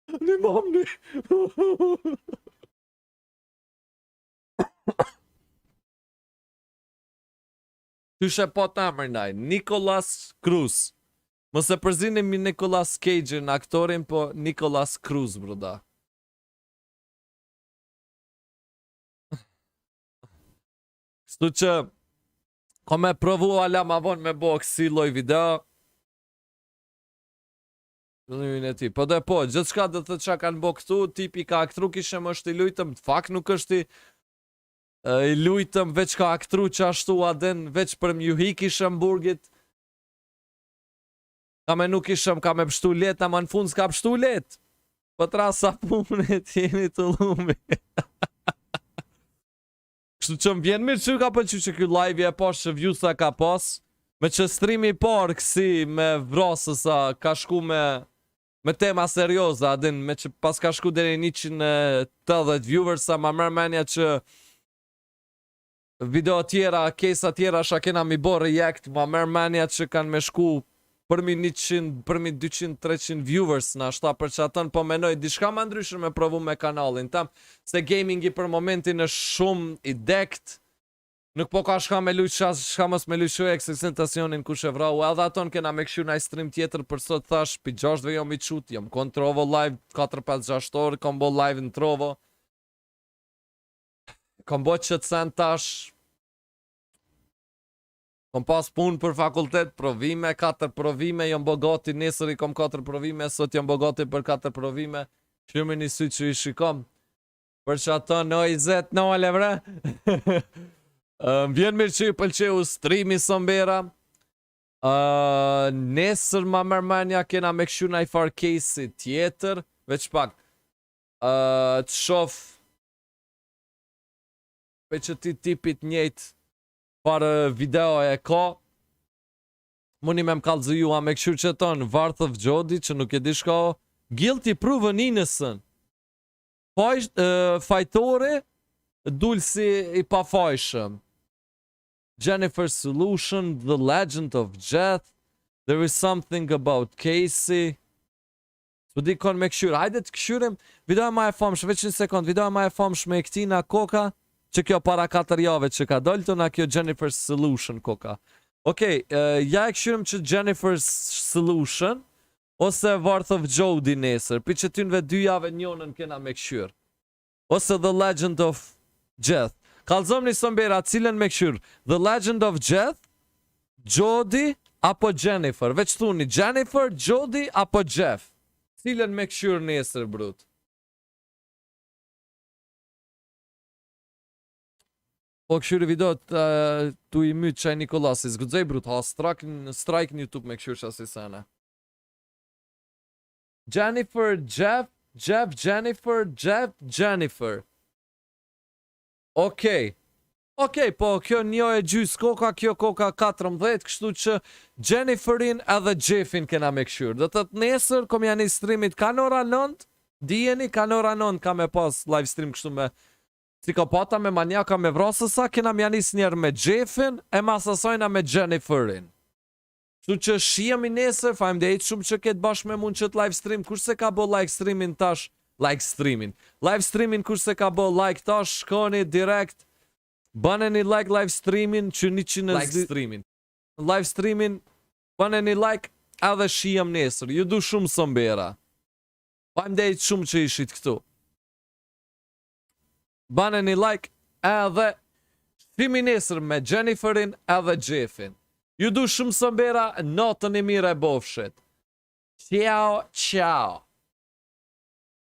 Një mamni. Qyshe po të amërnaj, Nicholas Cruz. Mos e përzini mi Nicholas Cage në aktorin, po Nicholas Cruz, bruda. Kështu që, ko me provu ala ma vonë me bo kësi loj video. Po dhe po, gjithë shka dhe të qa kanë bo këtu, tipi ka aktru kishe më është I lujtëm, të fakt nuk është I lujtëm, veç ka aktru që ashtu aden, veç për mju hik ishëm burgit. Ka me nuk ishëm, ka me pështu let, ama në fund s'ka pështu let. Po të rasa punit, jeni të lumi. Kështu që më vjen mirë që ka pëlqy që kjo live e pas që vjusa ka pas, me që streami par kësi me vrasësa ka shku me tema serioza, adin, me që pas ka shku deri 180 viewers, sa ma mërë menja që video tjera, kesa tjera shka kena mi bo react, ma mërë menja që kanë me shku përmi 100, përmi 200, 300 viewers na shta për që atën po menoj dishka ma ndryshër me provu me kanalin tam, se gamingi për momentin është shumë I dekt, Nuk po ka shka me luq, shka mos me luqu eksentacionin kush e vrau, edhe aton kena me këshu naj stream tjetër për sot thash, pi 6-ve jom i qut, jom kon Trovo live 4-5-6 orë, kom bo live në Trovo. Kom bo që të sen tash, kom pas pun për fakultet, provime, 4 provime, jom bo gati, nesër i kom 4 provime, sot jom bo gati për 4 provime, shumë një sy që i shikom, për që ato në i zet në ole vre. Vjen mirë që i pëlqeu streami sombera. Nesër ma mërmenja kena me këshu na i far case tjetër, veç pak të shof pe që ti tipit njejt farë video e ka, muni me m'kallzu ju a me këshu që tonë Varth of Jodi që nuk e di shka o, guilty proven innocent, fajtore dulsi i pafajshëm. Jennifer's Solution, The Legend of Death, There is Something About Casey. Së di kon me këshyrë, hajde të këshyrim, videoja ma e famshme, veç një sekund, videoja ma e famshme e këtina koka, që kjo para 4 jave që ka dollë, na kjo Jennifer's Solution koka. Okej, ja e këshyrim që Jennifer's Solution, ose Varth of Jodi nesër, pi që tynve 2 jave njonën kena me këshyrë. Ose The Legend of Death. Kalzom një sombera, cilën me këshyrë, The Legend of Death, Jodi, apo Jennifer. Veç thuni, Jennifer, Jodi, apo Jeff. Cilën me këshyrë nesër, brut. Po këshyrë video tu i mytë qaj Nikolasi. Zgudzej, brut, ha strike në YouTube me këshyrë qasi sene. Jennifer, Jeff, Jennifer, Jennifer. Okej, po kjo njo e gjys koka, kjo koka 14, kështu që Jenniferin edhe Jeffin kena me këshyrë. Dhe të të nesër, kom janë i streamit ka në ora 9, dijeni ka në ora 9 ka me pas live stream kështu me psikopata, me maniaka, me vrasësa, kena me janis njerë me Jeffin, e masasojna me Jenniferin. Kështu që shijemi nesër, fajmdejt shumë që ketë bashkë me mund që të live stream, kurse ka bo live streamin tash, live streamin kurse ka bo like tash, shkoni direkt, baneni like live streamin që 100 live streamin, baneni like edhe shijem nesër, ju du shumë sombera, fajmdejt shumë që ishit këtu, baneni like edhe shimi nesër me Jenniferin edhe Jeffin, ju du shumë sombera, natën e mire bofshet, ciao, ciao.